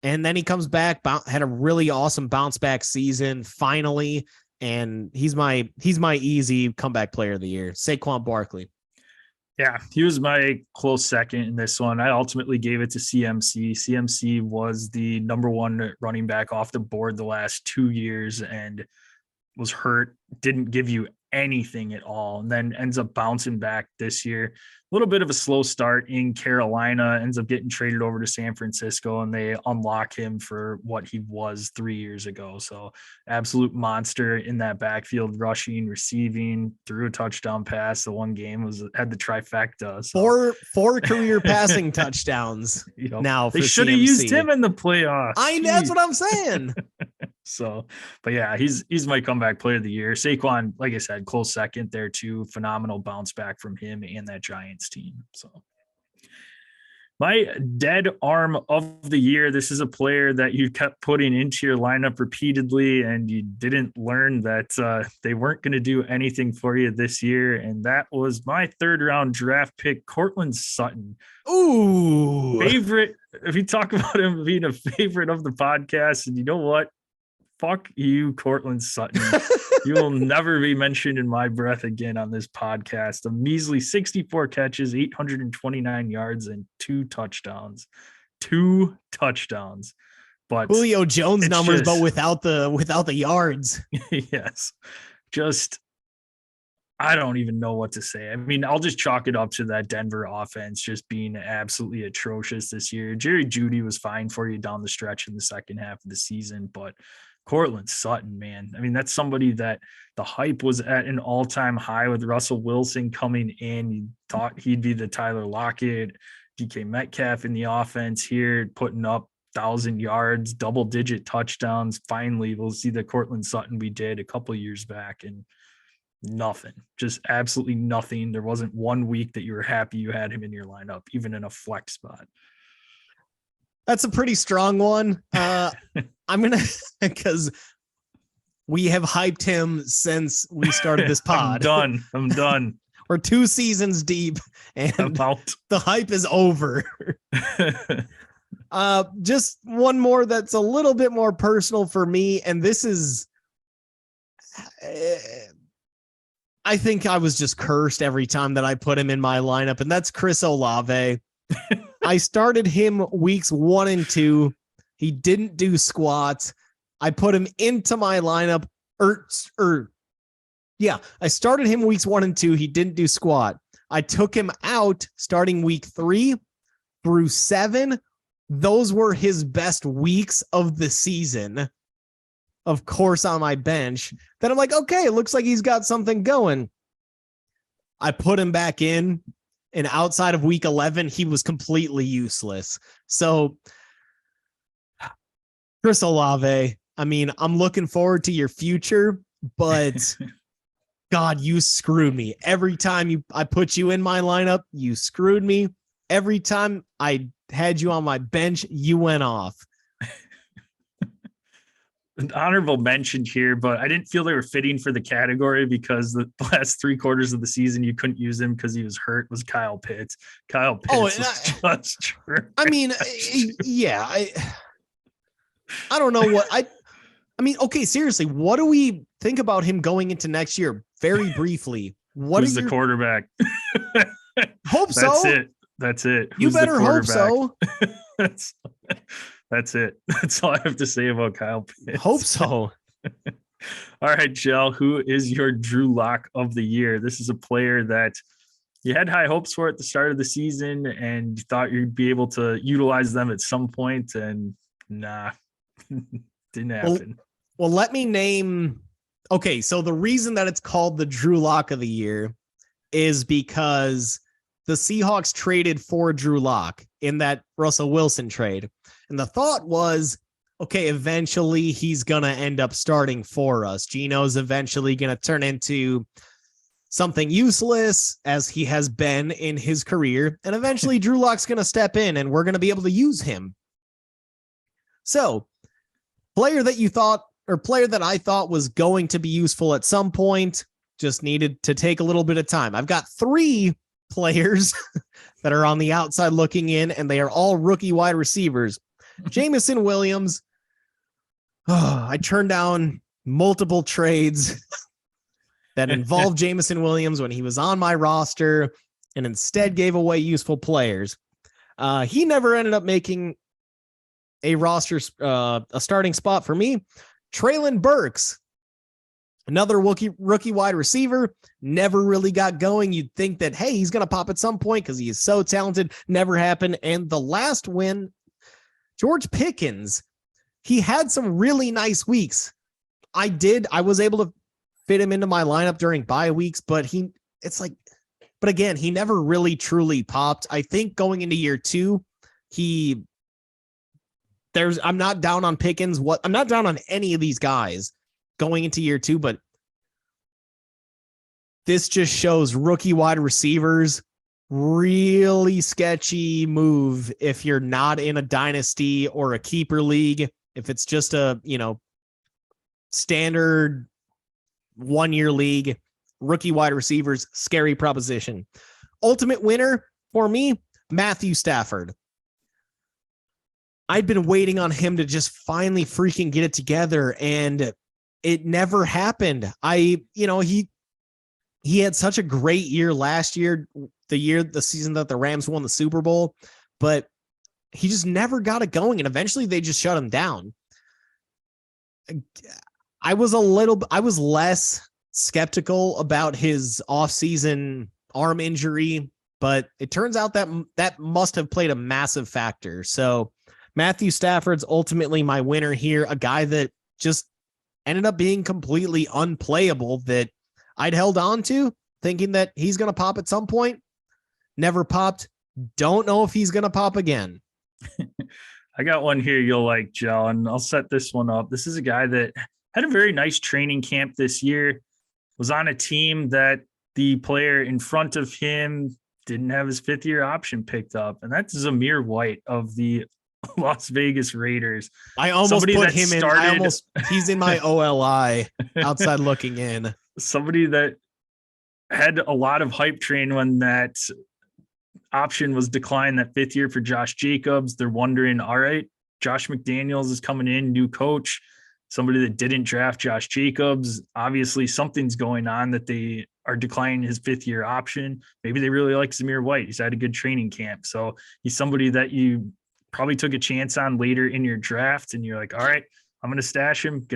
And then he comes back, had a really awesome bounce back season finally, and he's my easy comeback player of the year, Saquon Barkley. Yeah, he was my close second in this one. I ultimately gave it to CMC. CMC was the number 1 running back off the board the last 2 years and was hurt, didn't give you anything at all, and then ends up bouncing back this year. A little bit of a slow start in Carolina, ends up getting traded over to San Francisco, and they unlock him for what he was 3 years ago. So absolute monster in that backfield, rushing, receiving, threw a touchdown pass. The one game had the trifecta. So. Four career passing touchdowns. Now they should have used him in the playoffs. That's what I'm saying. So, but yeah, he's my comeback player of the year. Saquon, like I said, close second there too. Phenomenal bounce back from him and that Giants team. So my dead arm of the year. This is a player that you kept putting into your lineup repeatedly, and you didn't learn that they weren't going to do anything for you this year. And that was my 3rd round draft pick, Courtland Sutton. Ooh, favorite. If you talk about him being a favorite of the podcast, and you know what? Fuck you, Courtland Sutton. You will never be mentioned in my breath again on this podcast. A measly 64 catches, 829 yards, and 2 touchdowns. 2 touchdowns. But Julio Jones numbers, but without the yards. Yes. Just, I don't even know what to say. I mean, I'll just chalk it up to that Denver offense just being absolutely atrocious this year. Jerry Jeudy was fine for you down the stretch in the second half of the season, but Courtland Sutton, man. I mean, that's somebody that the hype was at an all-time high with Russell Wilson coming in. You thought he'd be the Tyler Lockett, DK Metcalf in the offense here, putting up 1,000 yards, double-digit touchdowns. Finally, we'll see the Courtland Sutton we did a couple years back, and nothing, just absolutely nothing. There wasn't one week that you were happy you had him in your lineup, even in a flex spot. That's a pretty strong one. I'm going to, because we have hyped him since we started this pod. I'm done. We're 2 seasons deep and the hype is over. Just one more that's a little bit more personal for me. And this is, I think I was just cursed every time that I put him in my lineup, and that's Chris Olave. I started him weeks 1 and 2. He didn't do squats. I put him into my lineup. I started him weeks 1 and 2. He didn't do squat. I took him out starting week 3 through 7. Those were his best weeks of the season. Of course, on my bench. Then I'm like, okay, it looks like he's got something going. I put him back in. And outside of week 11, he was completely useless. So, Chris Olave, I mean, I'm looking forward to your future, but God, you screwed me. Every time I put you in my lineup, you screwed me. Every time I had you on my bench, you went off. An honorable mention here, but I didn't feel they were fitting for the category because the last 3 quarters of the season you couldn't use him because he was hurt. Was Kyle Pitts? Kyle Pitts was just I mean, yeah, I don't know what I mean. Okay, seriously, what do we think about him going into next year? Very briefly, who's the quarterback? Hope so. That's it. You better hope so. That's it. That's all I have to say about Kyle Pitts. Hope so. All right, Jill, who is your Drew Lock of the year? This is a player that you had high hopes for at the start of the season and you thought you'd be able to utilize them at some point, and nah, didn't happen. Well, let me name. Okay, so the reason that it's called the Drew Lock of the year is because the Seahawks traded for Drew Lock in that Russell Wilson trade. And the thought was, okay, eventually he's going to end up starting for us. Gino's eventually going to turn into something useless, as he has been in his career. And eventually Drew Lock's going to step in and we're going to be able to use him. So, player that I thought was going to be useful at some point, just needed to take a little bit of time. I've got 3 players that are on the outside looking in, and they are all rookie wide receivers. Jameson Williams. Oh, I turned down multiple trades that involved Jameson Williams when he was on my roster and instead gave away useful players. He never ended up making a roster, a starting spot for me. Treylon Burks. Another rookie wide receiver, never really got going. You'd think that, hey, he's going to pop at some point because he is so talented. Never happened. And the last win, George Pickens, he had some really nice weeks. I was able to fit him into my lineup during bye weeks, but again, he never really truly popped. I think going into year 2, I'm not down on Pickens. I'm not down on any of these guys going into year 2, but this just shows rookie wide receivers really sketchy move if you're not in a dynasty or a keeper league. If it's just a, standard 1-year league, rookie wide receivers, scary proposition. Ultimate winner for me, Matthew Stafford. I'd been waiting on him to just finally freaking get it together, and it never happened. He had such a great year last year, the season that the Rams won the Super Bowl, but he just never got it going, and eventually they just shut him down. I was less skeptical about his offseason arm injury, but it turns out that must have played a massive factor. So Matthew Stafford's ultimately my winner here, a guy that just ended up being completely unplayable that I'd held on to, thinking that he's going to pop at some point. Never popped. Don't know if he's going to pop again. I got one here you'll like, Joe, and I'll set this one up. This is a guy that had a very nice training camp this year, was on a team that the player in front of him didn't have his 5th-year option picked up, and that's Zamir White of the Las Vegas Raiders. I almost put him in. He's in my OLI outside looking in. Somebody that had a lot of hype train when that option was declined that 5th year for Josh Jacobs. They're wondering, all right, Josh McDaniels is coming in, new coach, somebody that didn't draft Josh Jacobs. Obviously something's going on that they are declining his 5th-year option. Maybe they really like Zamir White. He's had a good training camp. So he's somebody that you probably took a chance on later in your draft, and you're like, all right, I'm going to stash him,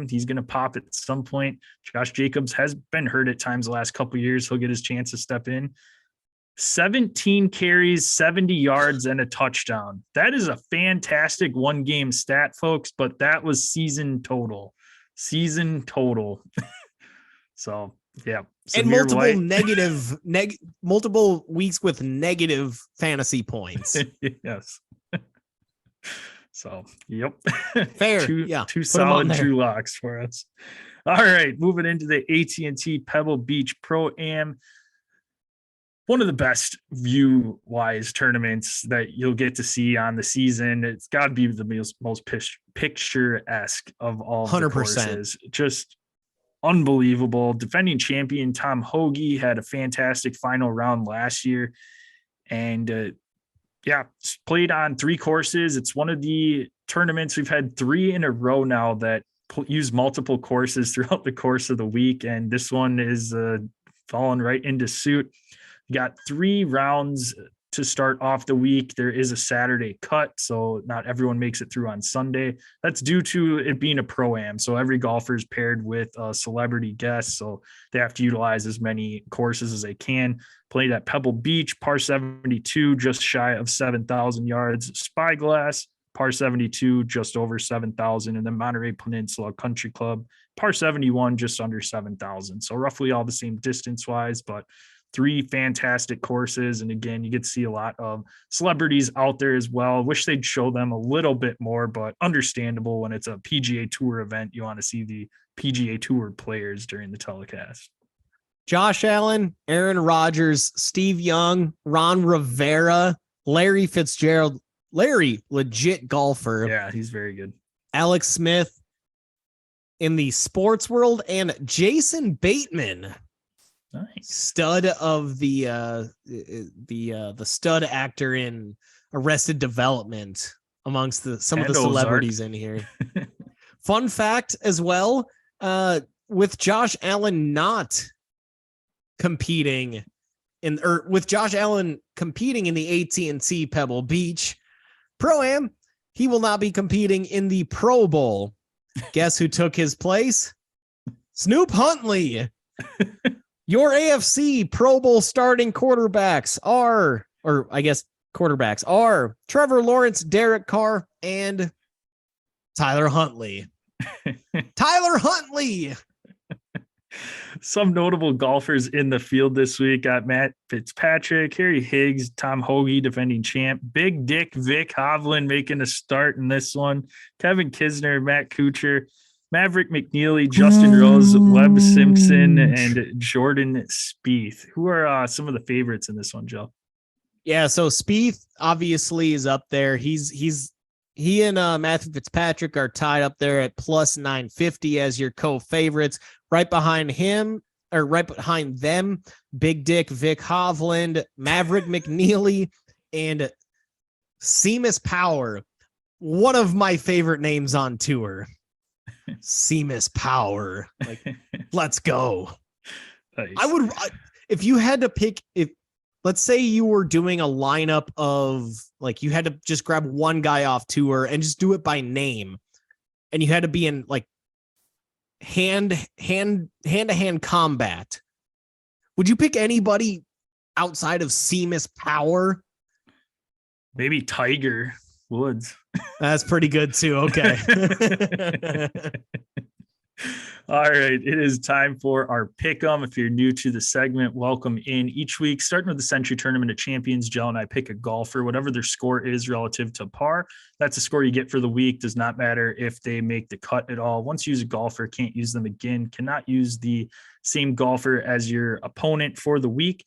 He's going to pop at some point. Josh Jacobs has been hurt at times the last couple of years. He'll get his chance to step in. 17 carries, 70 yards, and a touchdown. That is a fantastic one-game stat, folks, but that was season total. So, yeah. And multiple weeks with negative fantasy points. Yes. So, yep. Fair. Two solid Drew locks for us. All right, moving into the AT&T Pebble Beach Pro-Am. One of the best view-wise tournaments that you'll get to see on the season. It's got to be the most picturesque of all 100%. The courses. Just unbelievable. Defending champion Tom Hoagie had a fantastic final round last year. And played on 3 courses. It's one of the tournaments we've had 3 in a row now that use multiple courses throughout the course of the week. And this one is falling right into suit. You got 3 rounds to start off the week. There is a Saturday cut, so not everyone makes it through on Sunday. That's due to it being a pro-am. So every golfer is paired with a celebrity guest, so they have to utilize as many courses as they can. Played at Pebble Beach, par 72, just shy of 7,000 yards. Spyglass, par 72, just over 7,000. And then Monterey Peninsula Country Club, par 71, just under 7,000. So roughly all the same distance-wise, but 3 fantastic courses. And again, you get to see a lot of celebrities out there as well. Wish they'd show them a little bit more, but understandable when it's a PGA Tour event. You want to see the PGA Tour players during the telecast. Josh Allen, Aaron Rodgers, Steve Young, Ron Rivera, Larry Fitzgerald. Larry, legit golfer. Yeah, he's very good. Alex Smith in the sports world, and Jason Bateman. Nice. Stud of the stud actor in Arrested Development amongst some of the celebrities in here. Fun fact as well, with Josh Allen competing in the AT&T Pebble Beach Pro-Am, he will not be competing in the Pro Bowl. Guess who took his place? Snoop Huntley. Your AFC Pro Bowl starting quarterbacks are Trevor Lawrence, Derek Carr, and Tyler Huntley. Tyler Huntley. Some notable golfers in the field this week got Matt Fitzpatrick, Harry Higgs, Tom Hoagie, defending champ, Big Dick Vic Hovland making a start in this one, Kevin Kisner, Matt Kuchar, Maverick McNeely, Justin Rose, Webb Simpson, and Jordan Spieth. Who are some of the favorites in this one, Joe? Yeah, so Spieth obviously is up there. He and Matthew Fitzpatrick are tied up there at plus 950 as your co-favorites. Right behind them, Big Dick Vic Hovland, Maverick McNeely, and Seamus Power. One of my favorite names on tour. Seamus Power. Like, let's go. Nice. If you had to pick, let's say you were doing a lineup of, like, you had to just grab one guy off tour and just do it by name, and you had to be in like hand-to-hand combat, would you pick anybody outside of Seamus Power? Maybe Tiger Woods. That's pretty good too. Okay. All right, it is time for our pick'em. If you're new to the segment, welcome in. Each week, starting with the Century Tournament of Champions, Joe and I pick a golfer, whatever their score is relative to par. That's the score you get for the week. Does not matter if they make the cut at all. Once you use a golfer, can't use them again. Cannot use the same golfer as your opponent for the week.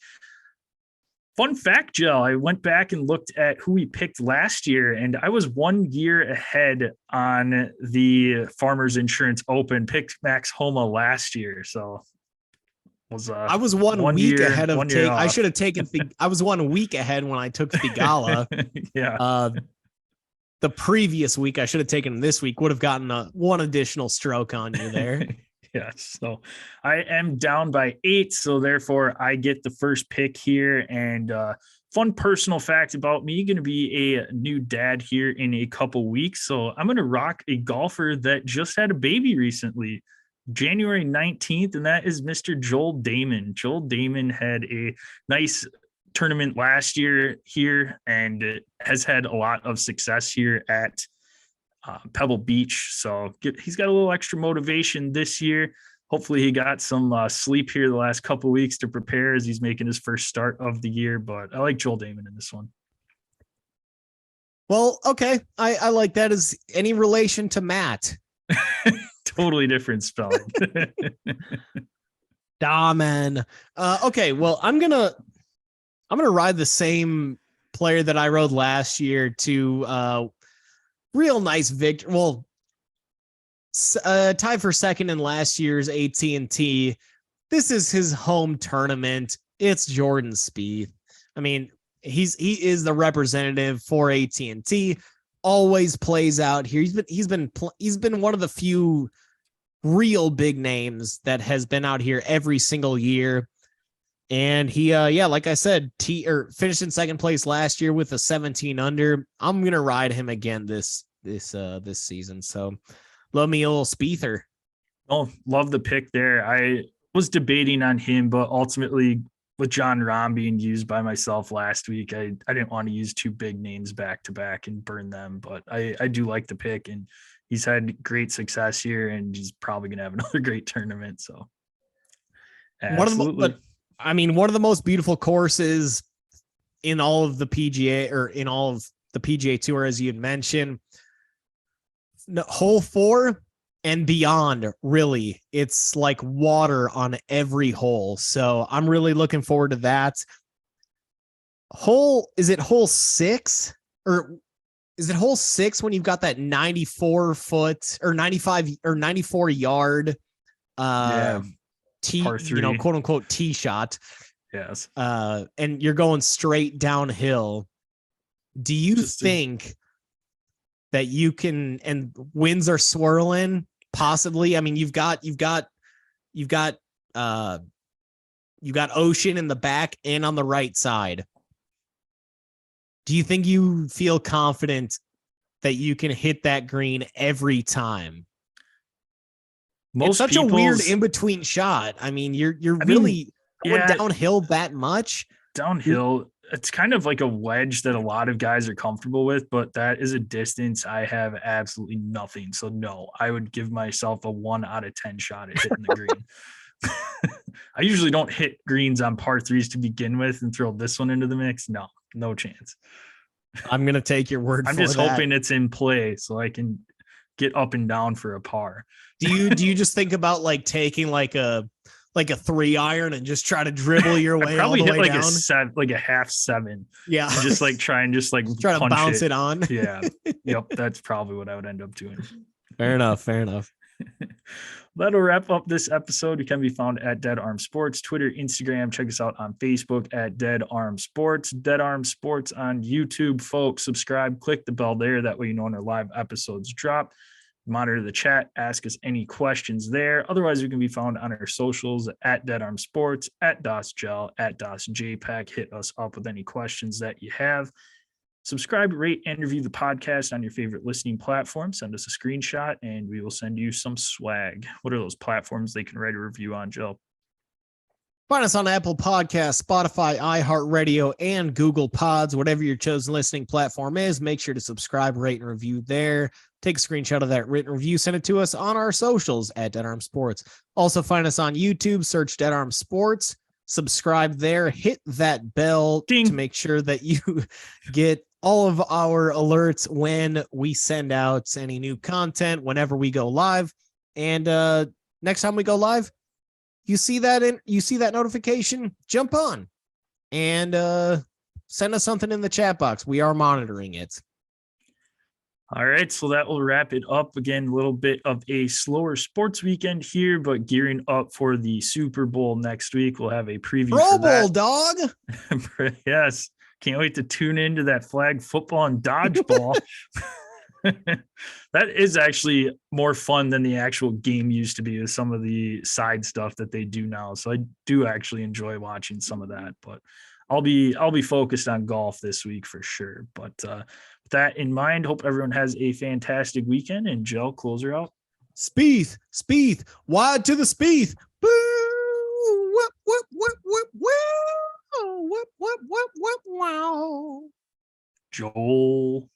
Fun fact, Joe, I went back and looked at who we picked last year, and I was 1 year ahead on the Farmers Insurance Open, picked Max Homa last year. So I was one week ahead of I should have taken I was 1 week ahead when I took Thigala. Yeah. The previous week I should have taken this week, would have gotten one additional stroke on you there. Yes. So I am down by 8. So therefore I get the first pick here. And fun personal fact about me, going to be a new dad here in a couple weeks. So I'm going to rock a golfer that just had a baby recently, January 19th. And that is Mr. Joel Damon. Joel Damon had a nice tournament last year here and has had a lot of success here at Pebble Beach. So he's got a little extra motivation this year. Hopefully he got some sleep here the last couple of weeks to prepare as he's making his first start of the year. But I like Joel Damon in this one. Well, okay. I like that. Is any relation to Matt? Totally different spelling. Damen. Okay. Well, I'm gonna ride the same player that I rode last year to real nice victory. Well, tied for second in last year's AT&T. This is his home tournament. It's Jordan Spieth. I mean, he is the representative for AT&T. Always plays out here. He's been one of the few real big names that has been out here every single year. And he, like I said, finished in second place last year with a 17 under. I'm gonna ride him again this season. So, love me a little Spiether. Oh, love the pick there. I was debating on him, but ultimately, with John Rahm being used by myself last week, I didn't want to use two big names back to back and burn them. But I do like the pick, and he's had great success here, and he's probably gonna have another great tournament. So, absolutely. One of the most beautiful courses in all of the PGA or in all of the PGA Tour, as you had mentioned, hole 4 and beyond, really, it's like water on every hole. So I'm really looking forward to that. Is it hole 6 or is it hole 6 when you've got that 94 foot or 95 or 94 yard, tee, quote unquote tee shot. Yes. And you're going straight downhill. Do you think that you can, and winds are swirling possibly? I mean, you've got ocean in the back and on the right side. Do you think you feel confident that you can hit that green every time? It's Most such a weird people's, in between shot. I mean, you're I mean, really going yeah, downhill that much. downhill, it's kind of like a wedge that a lot of guys are comfortable with, but that is a distance I have absolutely nothing. So no, I would give myself a 1 out of 10 shot at hitting the green. I usually don't hit greens on par threes to begin with, and throw this one into the mix. No, no chance. I'm gonna take your word I'm for just that. hoping it's in play so I can get up and down for a par. Do you just think about like taking like a 3-iron and just try to dribble your I way all probably the hit way like down? like a half 7. Yeah. And just like try and just like Try to punch bounce it on. Yeah. Yep. That's probably what I would end up doing. Fair enough. Fair enough. That'll wrap up this episode. You can be found at Dead Arm Sports, Twitter, Instagram. Check us out on Facebook at Dead Arm Sports, Dead Arm Sports on YouTube. Folks, subscribe, click the bell there. That way you know when our live episodes drop. Monitor the chat, ask us any questions there. Otherwise, we can be found on our socials at Dead Arm Sports, at DosGel, at DosJPAC. Hit us up with any questions that you have. Subscribe, rate, and review the podcast on your favorite listening platform. Send us a screenshot, and we will send you some swag. What are those platforms they can write a review on, Joe? Find us on Apple Podcasts, Spotify, iHeartRadio, and Google Pods. Whatever your chosen listening platform is, make sure to subscribe, rate, and review there. Take a screenshot of that written review, send it to us on our socials at Dead Arm Sports. Also find us on YouTube, search Dead Arm Sports, subscribe there, hit that bell Ding. to make sure that you get all of our alerts when we send out any new content, whenever we go live. And next time we go live, you see that notification, jump on and send us something in the chat box. We are monitoring it. All right, so that will wrap it up. Again, a little bit of a slower sports weekend here, but gearing up for the Super Bowl next week. We'll have a preview Pro for Bowl, that. dog. Yes, can't wait to tune into that flag football and dodgeball. That is actually more fun than the actual game used to be with some of the side stuff that they do now. So I do actually enjoy watching some of that, but I'll be focused on golf this week for sure. But with that in mind, hope everyone has a fantastic weekend. And Joe, close her out. Spieth, wide to the Spieth. Boo! Whoop, whoop, whoop, whoop, whoop, whoop, whoop, whoop, whoop, wow. Joel.